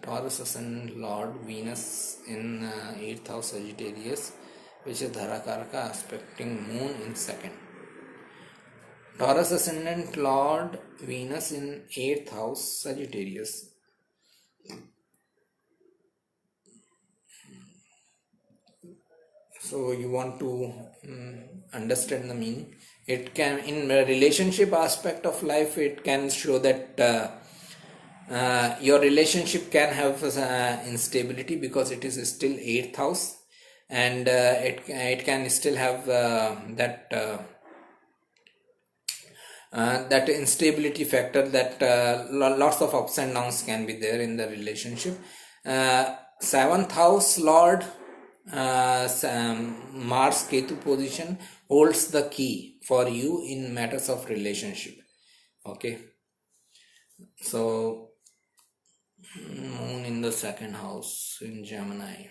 Taurus ascendant Lord Venus in 8th house Sagittarius, which is Dharakaraka, aspecting Moon in 2nd. Taurus ascendant Lord Venus in 8th house Sagittarius. So you want to understand the meaning. It can, in a relationship aspect of life, it can show that your relationship can have instability because it is still 8th house, and it can still have that instability factor, that lots of ups and downs can be there in the relationship. 7th house Lord Mars Ketu position holds the key for you in matters of relationship. Okay, so Moon in the 2nd house in Gemini.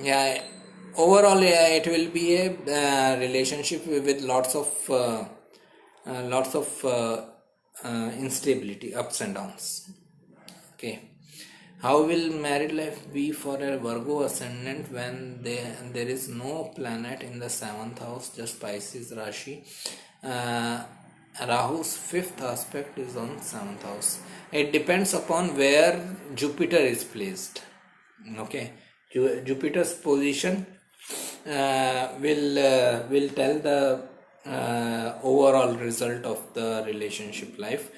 Yeah, overall it will be a relationship with lots of instability, ups and downs. Okay, how will married life be for a Virgo ascendant when there is no planet in the 7th house, just Pisces Rashi? Rahu's 5th aspect is on 7th house. It depends upon where Jupiter is placed. Okay, Jupiter's position will tell the overall result of the relationship life,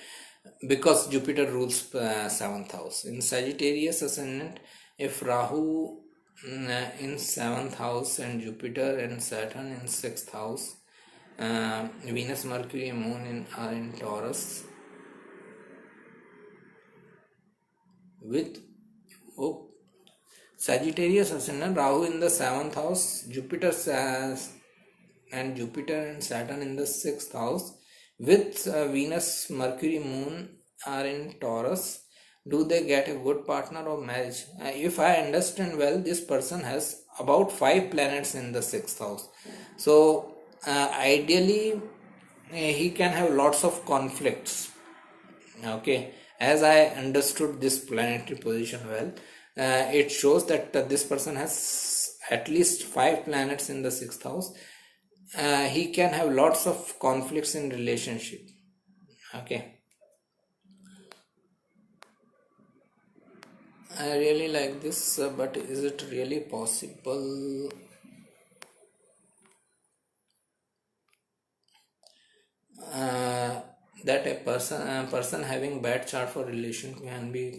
because Jupiter rules 7th house. In Sagittarius ascendant, if Rahu in 7th house and Jupiter and Saturn in 6th house, Venus, Mercury, Moon are in Taurus with Sagittarius ascendant, Rahu in the 7th house, Jupiter and Saturn in the 6th house, with Venus, Mercury, Moon are in Taurus. Do they get a good partner or marriage? If I understand well, this person has about 5 planets in the 6th house. So ideally he can have lots of conflicts. Okay, as I understood this planetary position well, it shows that this person has at least 5 planets in the 6th house. He can have lots of conflicts in relationship. Okay, I really like this, but is it really possible? That a person having bad chart for relation can be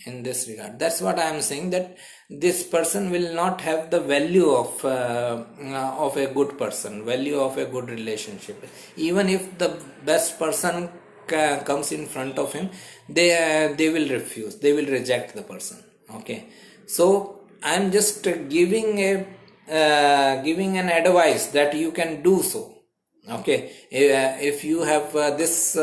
in this regard. That's what I am saying, that this person will not have the value of a good person, value of a good relationship. Even if the best person comes in front of him, they will refuse, they will reject the person. Okay, so I'm just giving an advice that you can do so. Okay, if you have this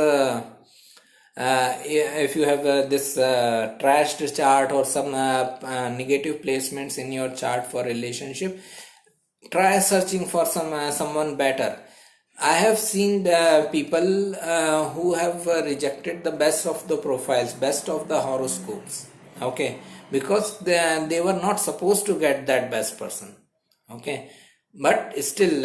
if you have this trashed chart or some negative placements in your chart for relationship, try searching for someone better. I have seen the people who have rejected the best of the profiles, best of the horoscopes. Okay, because they were not supposed to get that best person. Okay, but still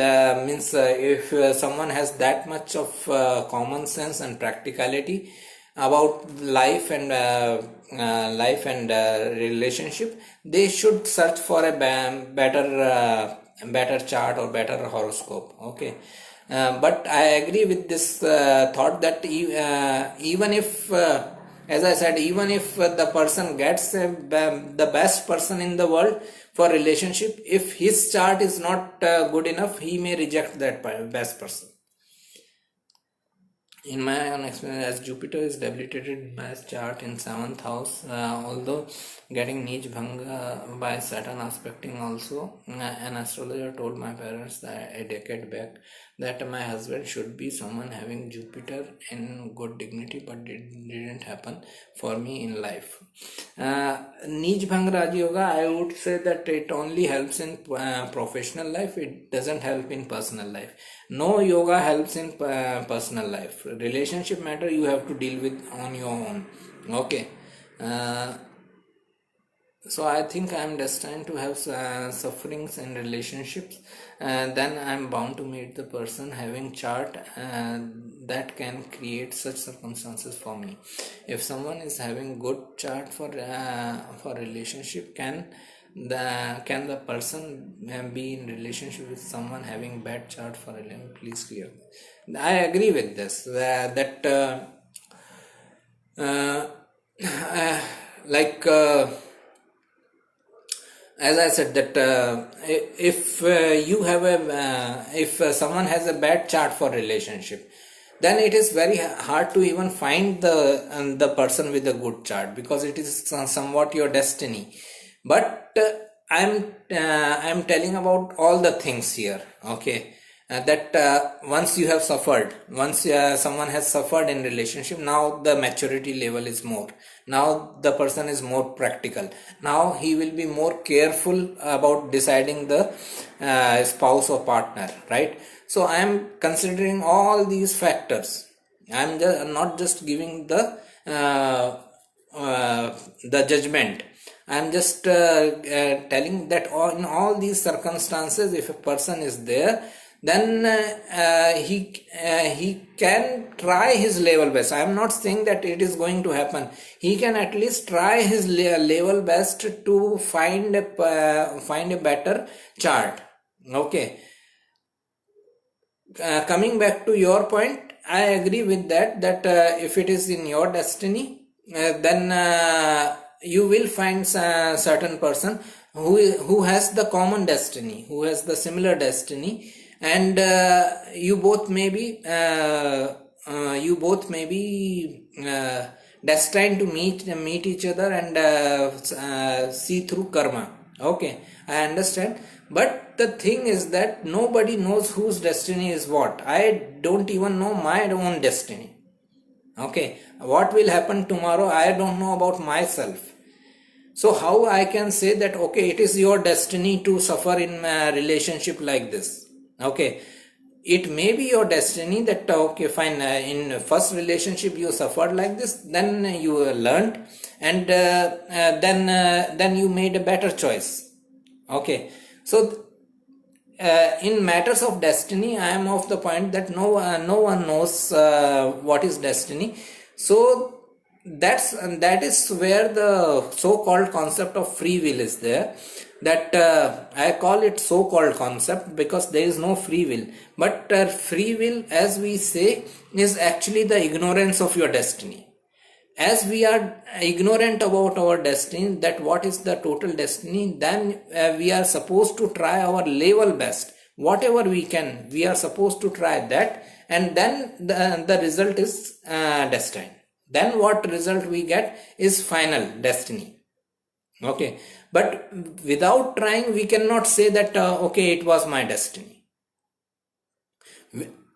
means if someone has that much of common sense and practicality about life and relationship, they should search for a better chart or better horoscope. Okay, but I agree with this thought that even if as I said, even if the person gets the best person in the world for relationship, if his chart is not good enough, he may reject that best person. In my own experience, as Jupiter is debilitated in my chart in 7th house, although getting Nij Bhanga by Saturn aspecting also, an astrologer told my parents that a decade back that my husband should be someone having Jupiter in good dignity, but it didn't happen for me in life. Nij Bhanga Raja Yoga, I would say that it only helps in professional life, it doesn't help in personal life. No yoga helps in personal life. Relationship matter you have to deal with on your own. Okay. So I think I am destined to have sufferings in relationships. Then I am bound to meet the person having chart that can create such circumstances for me. If someone is having good chart for relationship, can the person be in relationship with someone having bad chart for relationship? Please clear. I agree with this like as I said that if you have if someone has a bad chart for relationship, then it is very hard to even find the person with a good chart, because it is somewhat your destiny. But I'm telling about all the things here. Okay, that once you have suffered, once someone has suffered in relationship, now the maturity level is more. Now the person is more practical. Now he will be more careful about deciding the spouse or partner, right? So I am considering all these factors. I'm not just giving the judgment. I'm just telling that in all these circumstances, if a person is there, then he can try his level best. I am not saying that it is going to happen. He can at least try his level best to find a better chart. Okay. Coming back to your point, I agree with that if it is in your destiny, then you will find a certain person who has the common destiny, who has the similar destiny, and you both may be destined to meet each other and see through karma. Okay, I understand, but the thing is that nobody knows whose destiny is what. I don't even know my own destiny. Okay, what will happen tomorrow, I don't know about myself. So how I can say that okay, it is your destiny to suffer in a relationship like this? Okay, it may be your destiny that okay fine, in first relationship you suffered like this, then you learned, and then you made a better choice. Okay, so in matters of destiny, I am of the point that no one knows what is destiny. So that is where the so-called concept of free will is there. That I call it so-called concept because there is no free will. But free will, as we say, is actually the ignorance of your destiny. As we are ignorant about our destiny, that what is the total destiny, then we are supposed to try our level best. Whatever we can, we are supposed to try that, and then the result is destined. Then what result we get is final destiny. Okay, but without trying we cannot say that okay, it was my destiny.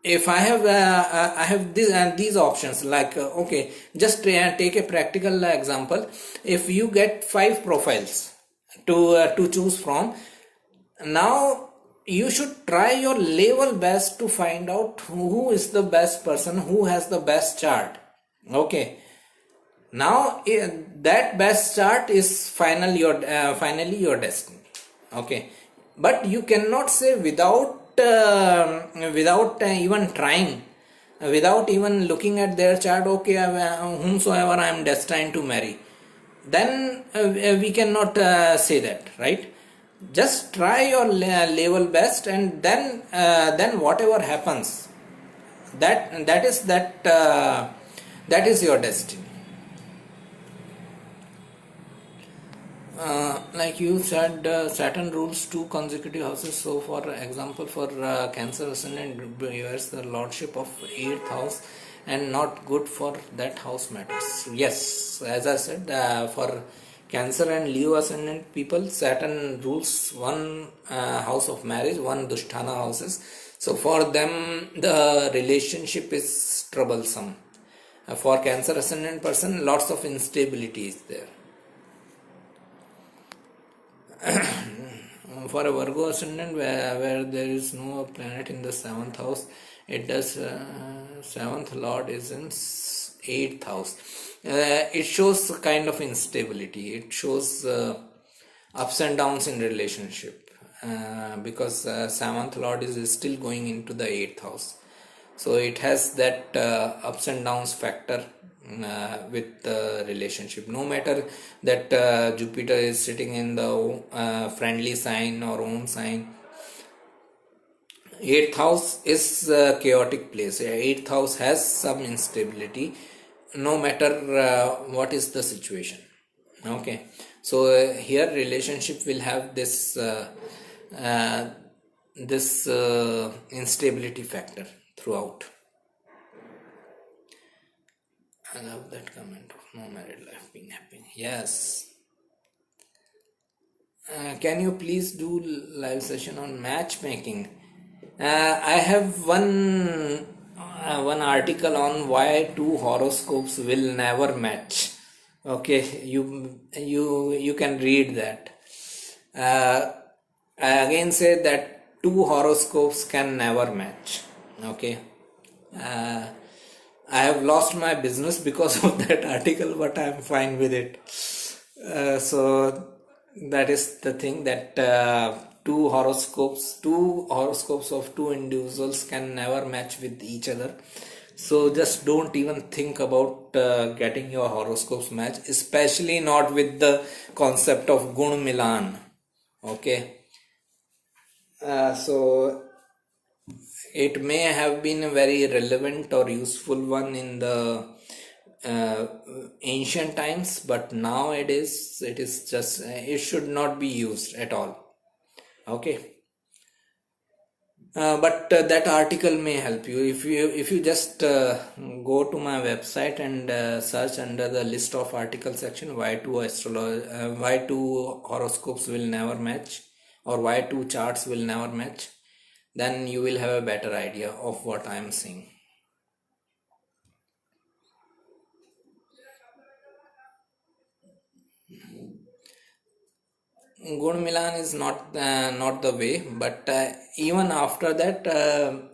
If I have these options, like okay, just take a practical example. If you get 5 profiles to choose from, now you should try your level best to find out who is the best person, who has the best chart. Okay, now that best chart is finally your destiny. Okay, but you cannot say without even trying, without even looking at their chart, okay, whomsoever I am destined to marry, then we cannot say that, right? Just try your level best, and then whatever happens, that is your destiny. Like you said, Saturn rules 2 consecutive houses. So, for example, for Cancer ascendant bears the lordship of 8th house, and not good for that house matters. Yes, as I said, for Cancer and Leo ascendant people, Saturn rules one house of marriage, one Dusthana houses. So, for them, the relationship is troublesome. For Cancer ascendant person, lots of instability is there. For a Virgo ascendant, where there is no planet in the 7th house, it does 7th lord is in 8th house. It shows kind of instability. It shows ups and downs in relationship, because 7th lord is still going into the 8th house. So it has that ups and downs factor with the relationship. No matter that Jupiter is sitting in the friendly sign or own sign, 8th house is a chaotic place. 8th house has some instability, no matter what is the situation. Okay, so here relationship will have uh, this instability factor throughout. I love that comment of no married life being happy. Yes. Can you please do live session on matchmaking? I have one article on why two horoscopes will never match. Okay, you can read that. I again say that two horoscopes can never match. Okay. Uh, I have lost my business because of that article, but I'm fine with it. So that is the thing, that two horoscopes of two individuals can never match with each other. So just don't even think about getting your horoscopes matched, especially not with the concept of Gun Milan. Okay. So it may have been a very relevant or useful one in the uh, ancient times, but nowadays it is just it should not be used at all. Okay. But that article may help you if you just go to my website and search under the list of article section, why two horoscopes will never match, or why two charts will never match, then you will have a better idea of what I am saying. Gun Milan is not the way, but even after that,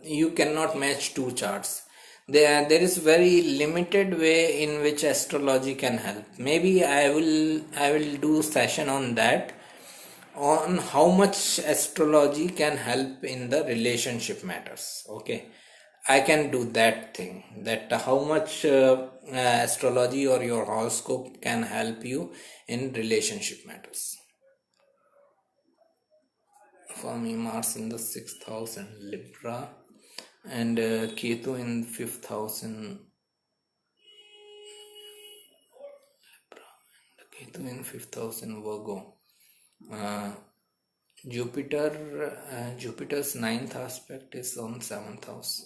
you cannot match two charts. There is very limited way in which astrology can help. Maybe I will do session on that, on how much astrology can help in the relationship matters. Okay, I can do that thing, that how much astrology or your horoscope can help you in relationship matters. For me, Mars in the 6th house and Libra, and Ketu in 5th house in Virgo. Uh, Jupiter's ninth aspect is on 7th house.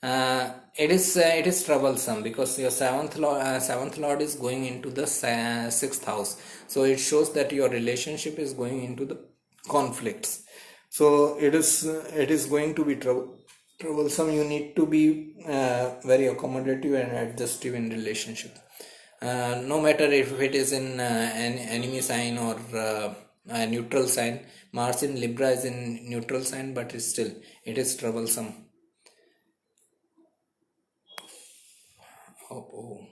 It is troublesome because your seventh lord is going into the sixth house, so it shows that your relationship is going into the conflicts. So it is going to be troublesome. You need to be very accommodative and adjustive in relationship, no matter if it is in an enemy sign or a neutral sign. Mars in Libra is in neutral sign, but it is troublesome. Oh.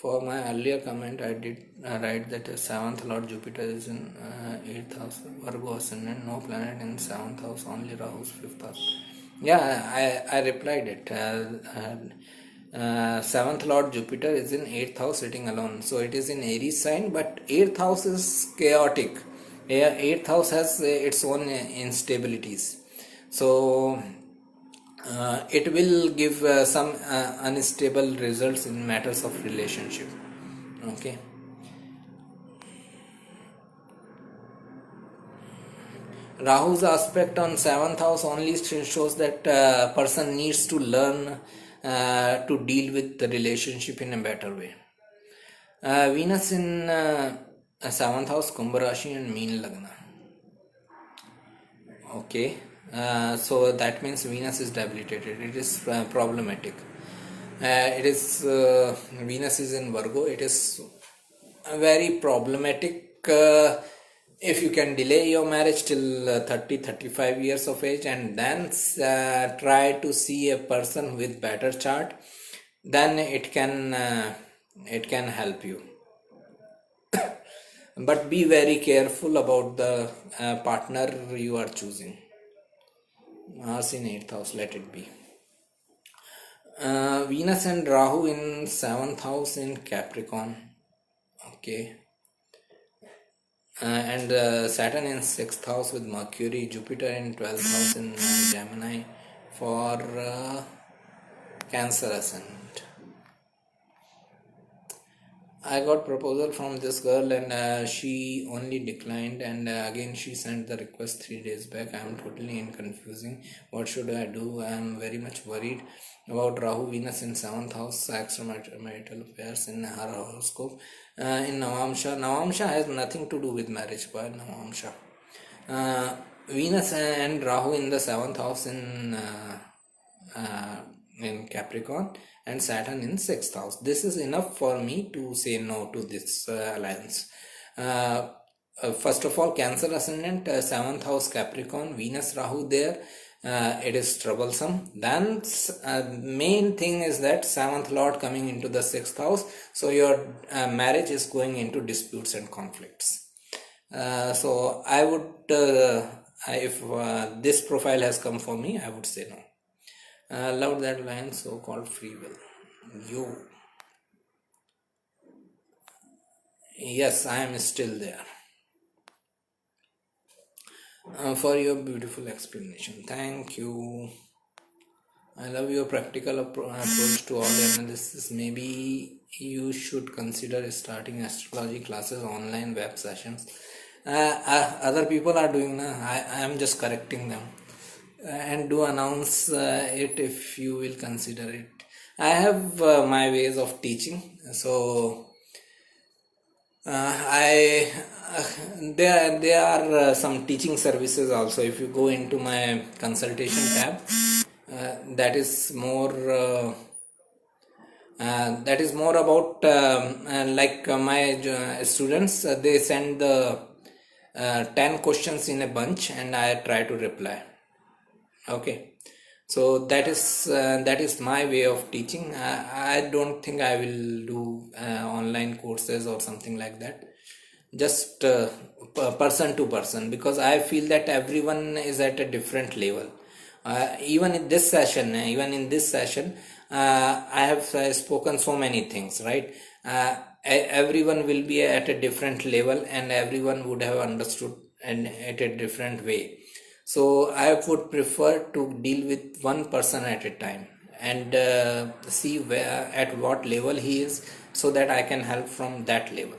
For my earlier comment, I did write that the 7th Lord Jupiter is in 8th house, Virgo ascendant, no planet in 7th house, only Rahu's 5th house. Yeah, I replied it. 7th Lord Jupiter is in 8th house sitting alone. So it is in Aries sign, but 8th house is chaotic. 8th house has its own instabilities. So it will give some unstable results in matters of relationship. Okay. Rahu's aspect on 7th house only shows that person needs to learn to deal with the relationship in a better way. Venus in 7th house, Kumbh Rashi and Meen Lagna. Okay. So that means Venus is debilitated. It is problematic. Venus is in Virgo. It is very problematic if you can delay your marriage till 30-35 years of age and then try to see a person with better chart, then it can help you. But be very careful about the partner you are choosing. Mars in 8th house, let it be. Venus and Rahu in 7th house in Capricorn. Okay. And Saturn in 6th house with Mercury, Jupiter in 12th house in Gemini for Cancer ascendant. I got proposal from this girl and she only declined, and again she sent the request 3 days back. I am totally in confusing. What should I do? I am very much worried about Rahu Venus in 7th house, extramarital affairs in her horoscope. In Navamsha has nothing to do with marriage by Navamsha. Venus and Rahu in the 7th house in Capricorn and Saturn in 6th house. This is enough for me to say no to this alliance. First of all, Cancer ascendant, 7th house Capricorn, Venus Rahu there, it is troublesome. Then main thing is that 7th lord coming into the 6th house, so your marriage is going into disputes and conflicts. So I would, if this profile has come for me, I would say no. Love that line, so-called free will. Yes, I am still there. For your beautiful explanation. Thank you. I love your practical approach to all analysis. Maybe you should consider starting astrology classes, online web sessions. Other people are doing, I am just correcting them. And do announce it if you will consider it. I have my ways of teaching, so there are some teaching services also. If you go into my consultation tab, that is more about like my students, they send the 10 questions in a bunch and I try to reply. Okay, so that is my way of teaching. I don't think I will do online courses or something like that, just person to person, because I feel that everyone is at a different level. Even in this session I have spoken so many things, right? Everyone will be at a different level and everyone would have understood and at a different way. So I would prefer to deal with one person at a time and see at what level he is, so that I can help from that level.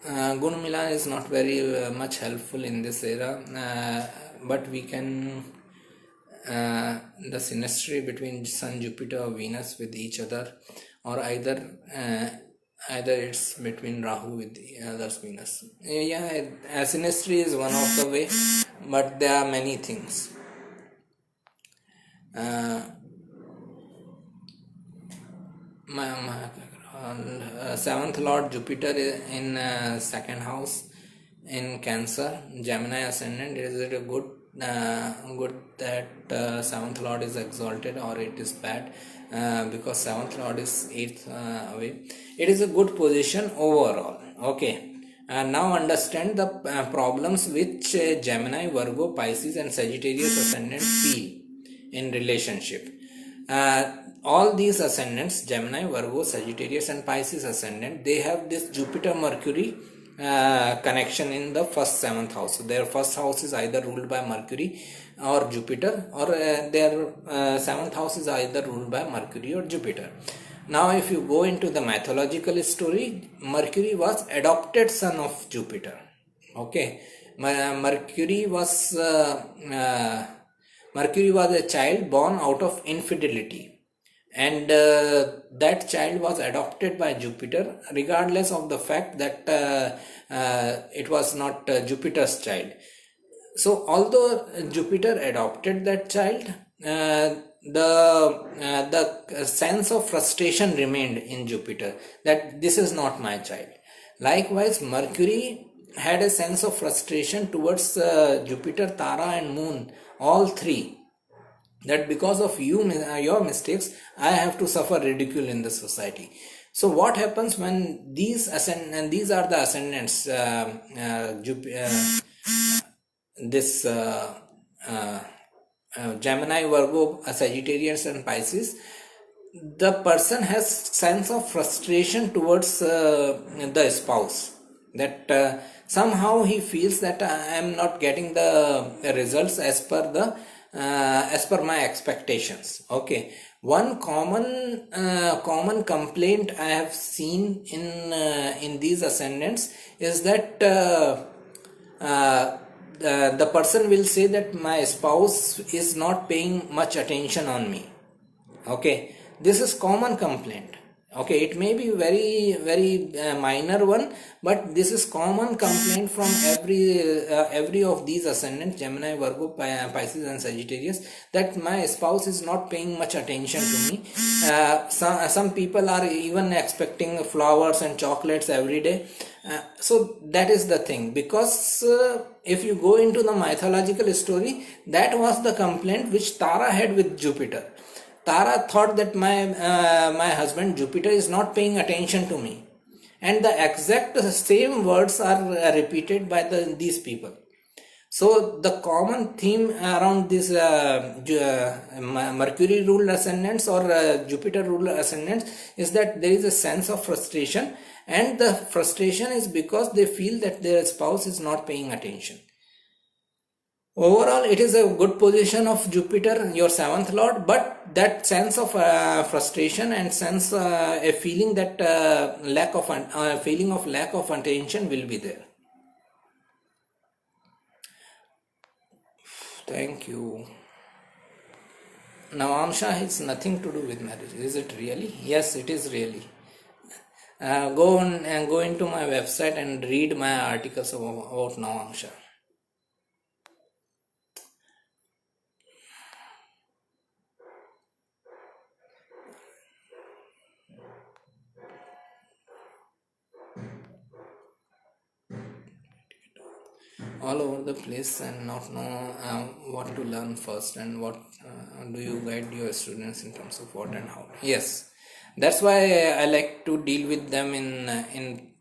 Gun Milan is not very much helpful in this era, but we can the synastry between Sun, Jupiter, or Venus with each other, or either it's between Rahu with the other's Venus. Yeah, synastry is one of the way, but there are many things. Seventh Lord Jupiter in second house in Cancer, Gemini ascendant. Is it a good that seventh Lord is exalted, or it is bad? Because seventh Lord is eighth away. It is a good position overall. Okay. Now understand the problems which Gemini, Virgo, Pisces, and Sagittarius ascendant feel in relationship. All these ascendants, Gemini, Virgo, Sagittarius, and Pisces ascendant, they have this Jupiter Mercury connection in the first seventh house. So their first house is either ruled by Mercury or Jupiter, or their seventh house is either ruled by Mercury or Jupiter. Now if you go into the mythological story, Mercury was adopted son of Jupiter. Okay, Mercury was a child born out of infidelity, and that child was adopted by Jupiter, regardless of the fact that it was not Jupiter's child. So although Jupiter adopted that child, the sense of frustration remained in Jupiter, that this is not my child. Likewise, Mercury had a sense of frustration towards Jupiter, Tara, and Moon, all three, that because of your mistakes, I have to suffer ridicule in the society. So what happens when these are the ascendants, Gemini, Virgo, Sagittarius, and Pisces, the person has sense of frustration towards the spouse, that somehow he feels that I am not getting the results as per my expectations. Okay, one common complaint I have seen in these ascendants is that the person will say that my spouse is not paying much attention on me. Okay, this is common complaint. Okay, it may be very minor one, but this is common complaint from every of these ascendants, Gemini, Virgo, Pisces, and Sagittarius, that my spouse is not paying much attention to me. Some people are even expecting flowers and chocolates every day. So that is the thing, because if you go into the mythological story, that was the complaint which Tara had with Jupiter. Tara thought that my husband Jupiter is not paying attention to me, and the exact same words are repeated by these people. So the common theme around this Mercury ruled ascendants or Jupiter ruled ascendants is that there is a sense of frustration, and the frustration is because they feel that their spouse is not paying attention. Overall, it is a good position of Jupiter, your seventh lord, but that sense of frustration and sense a feeling that lack of attention will be there. Thank you. Navamsha has nothing to do with marriage. Is it really? Yes, it is really. Go into my website and read my articles about Navamsha. All over the place and not know what to learn first, and what do you guide your students in terms of what and how. Yes, that's why I like to deal with them in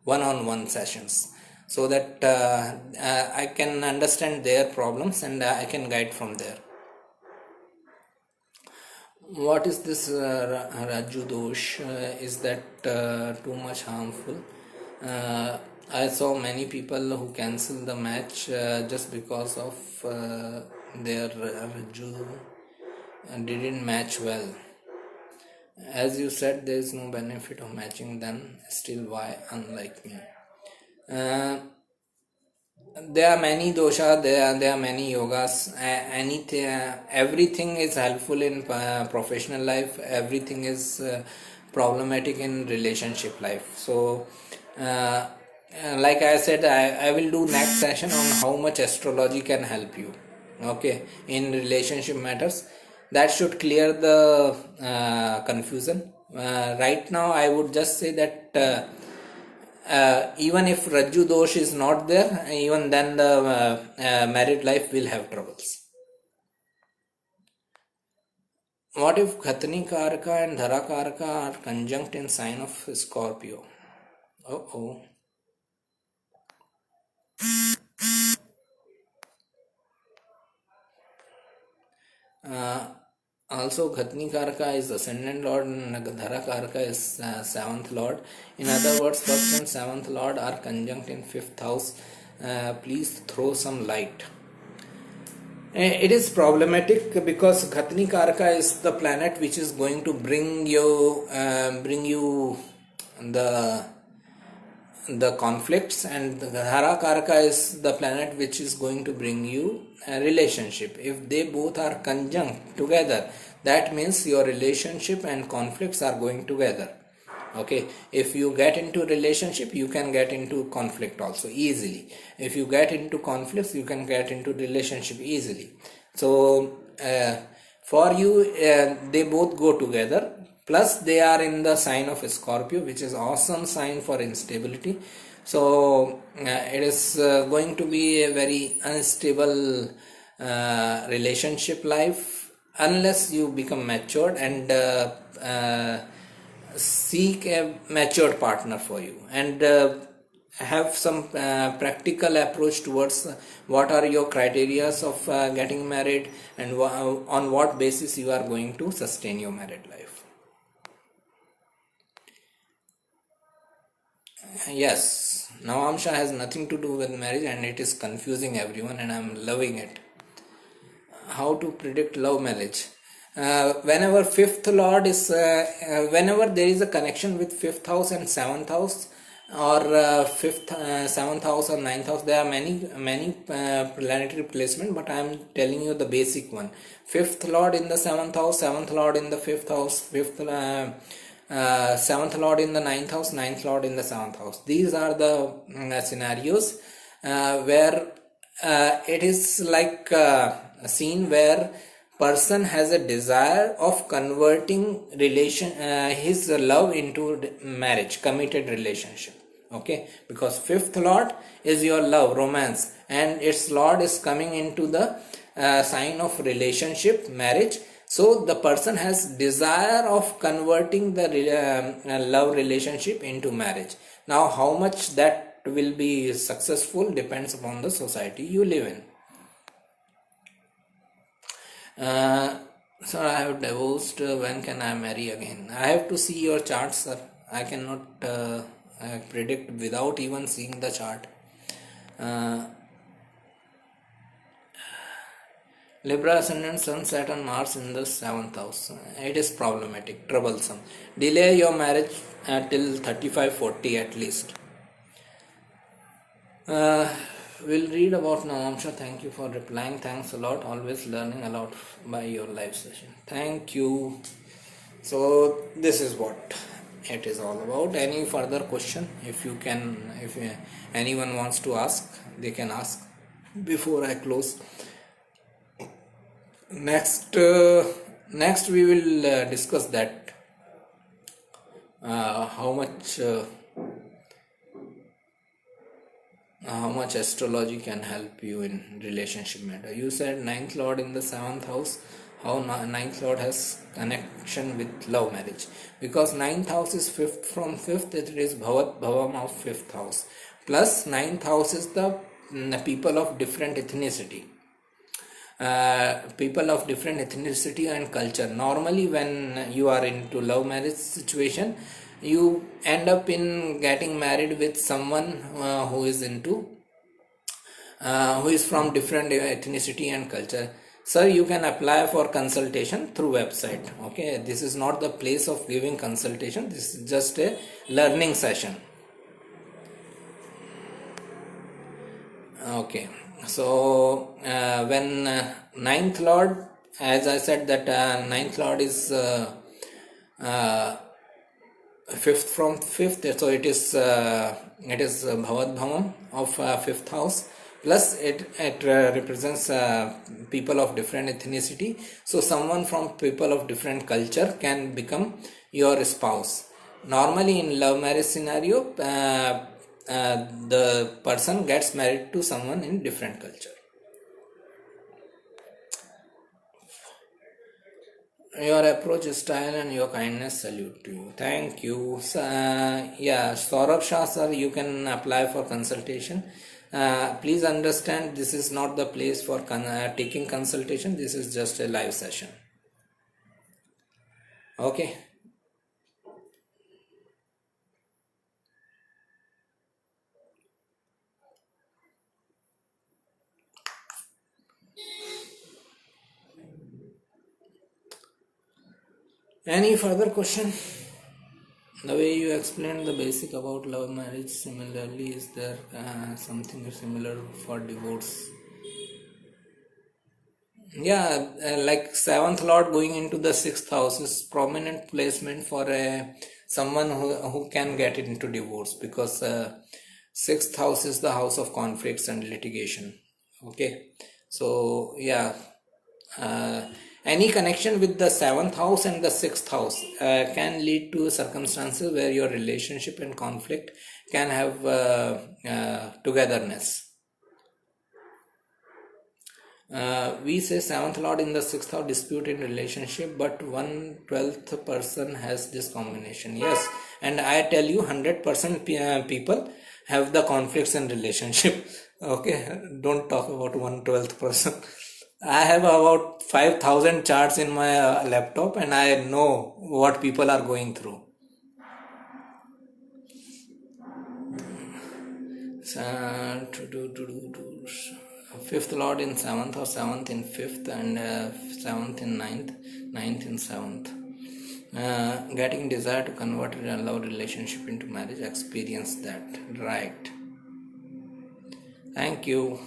one-on-one sessions, so that I can understand their problems and I can guide from there. What is this Raju Dosh? Is that too much harmful? I saw many people who cancel the match just because of their Raju didn't match well. As you said, there is no benefit of matching, then still why unlike me? there are many dosha, there are many yogas. Anything, everything is helpful in professional life. Everything is problematic in relationship life. So like I said, I will do next session on how much astrology can help you, okay, in relationship matters. That should clear the confusion. Right now I would just say that even if Rajju dosh is not there, even then the married life will have troubles. What if Khatni Karka and Dhara Karka are conjunct in sign of Scorpio? Oh. Also, Khatni Karka is ascendant lord and Dhara Karka is seventh lord. In other words, first and seventh lord are conjunct in fifth house. Please throw some light. It is problematic because Khatni Karka is the planet which is going to bring you the conflicts, and the Dhara Karka is the planet which is going to bring you a relationship. If they both are conjunct together, that means your relationship and conflicts are going together. Okay, if you get into relationship, you can get into conflict also easily. If you get into conflicts, you can get into relationship easily. So for you, they both go together. Plus they are in the sign of Scorpio, which is awesome sign for instability. So it is going to be a very unstable relationship life unless you become matured and seek a matured partner for you, and have some practical approach towards what are your criterias of getting married, and on what basis you are going to sustain your married life. Yes, Navamsha has nothing to do with marriage, and it is confusing everyone, and I'm loving it. How to predict love marriage? Whenever fifth lord is whenever there is a connection with fifth house and seventh house, or fifth seventh house or ninth house, there are many planetary placement, but I am telling you the basic one. Fifth lord in the seventh house, seventh lord in the fifth house, seventh lord in the ninth house, ninth lord in the seventh house. These are the scenarios where it is like a scene where person has a desire of converting his love into marriage, committed relationship. Okay, because fifth lord is your love, romance, and its lord is coming into the sign of relationship, marriage. So the person has desire of converting the love relationship into marriage. Now how much that will be successful depends upon the society you live in. Sir, I have divorced. When can I marry again? I have to see your chart, sir. I cannot predict without even seeing the chart. Libra ascendant, Sun, Saturn, Mars in the 7th house. It is problematic, troublesome. Delay your marriage till 35-40 at least. We'll read about Navamsha. Thank you for replying. Thanks a lot. Always learning a lot by your live session. Thank you. So this is what it is all about. Any further question? If anyone wants to ask, they can ask before I close. Next we will discuss that how much astrology can help you in relationship matter. You said ninth lord in the 7th house. How ninth lord has connection with love marriage? Because ninth house is fifth, from fifth it is bhavat bhavam of fifth house, plus ninth house is the people of different ethnicity. People of different ethnicity and culture. Normally when you are into love marriage situation, you end up in getting married with someone who is from different ethnicity and culture. Sir, you can apply for consultation through website. Okay, this is not the place of giving consultation. This is just a learning session. Okay, so when ninth lord, as I said that ninth lord is uh, fifth from fifth, so it is Bhavad Bhavam of fifth house, plus it represents people of different ethnicity. So someone from people of different culture can become your spouse. Normally in love marriage scenario, the person gets married to someone in different culture. Your approach, style, and your kindness salute to you. Thank you. Yeah, Saurabh Shah sir, you can apply for consultation. Please understand, this is not the place for taking consultation. This is just a live session. Okay. Any further question? The way you explained the basic about love marriage, similarly, is there something similar for divorce? Yeah, like seventh lord going into the sixth house is prominent placement for someone who can get into divorce, because sixth house is the house of conflicts and litigation. Okay, so yeah, uh, any connection with the seventh house and the sixth house can lead to circumstances where your relationship and conflict can have togetherness. We say seventh lord in the sixth house dispute in relationship, but 1/12th person has this combination. Yes, and I tell you, 100% people have the conflicts in relationship. Okay, don't talk about 1/12th person. I have about 5,000 charts in my laptop, and I know what people are going through. Fifth lord in seventh, or seventh in fifth, and seventh in ninth, ninth in seventh. Getting desire to convert a love relationship into marriage, experience that. Right. Thank you.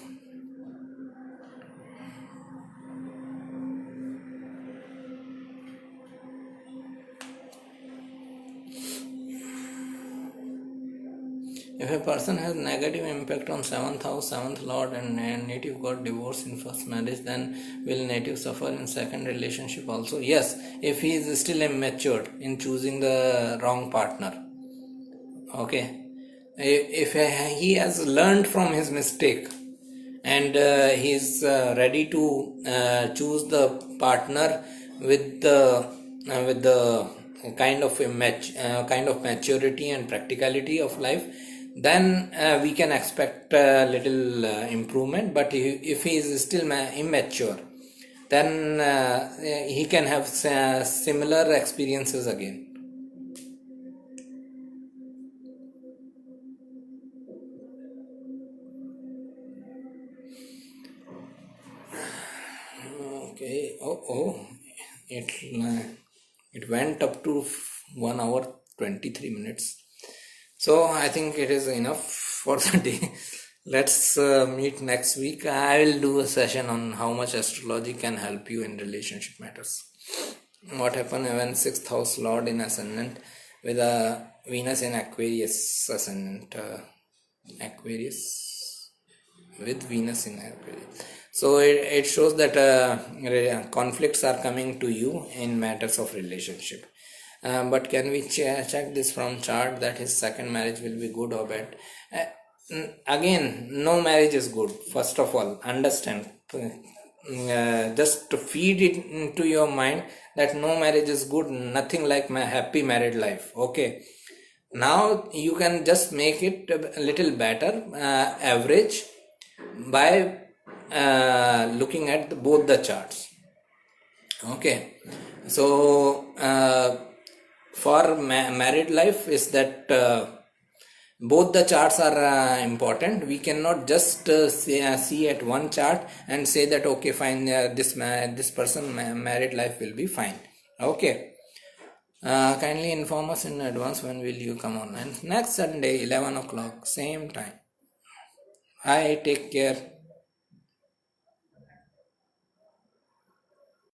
If a person has negative impact on seventh house, seventh lord, and native got divorced in first marriage, then will native suffer in second relationship also? Yes, if he is still immature in choosing the wrong partner. Okay, if he has learned from his mistake, and he is ready to choose the partner with the kind of maturity and practicality of life, then we can expect a little improvement. But if he is still immature, then he can have similar experiences again. Okay. Oh, it it went up to 1 hour 23 minutes. So I think it is enough for the day. Let's meet next week. I will do a session on how much astrology can help you in relationship matters. What happened when sixth house lord in ascendant with a Venus in Aquarius ascendant, Aquarius with Venus in Aquarius. So it shows that conflicts are coming to you in matters of relationship. But can we check this from chart that his second marriage will be good or bad? Again, no marriage is good. First of all, understand. Just to feed it into your mind that no marriage is good, nothing like my happy married life. Okay, now you can just make it a little better, average, by looking at both the charts. Okay, so for married life is that both the charts are important. We cannot just see at one chart and say that okay, fine, this person married life will be fine. Okay, kindly inform us in advance when will you come online. Next Sunday 11 o'clock, same time. Hi, take care.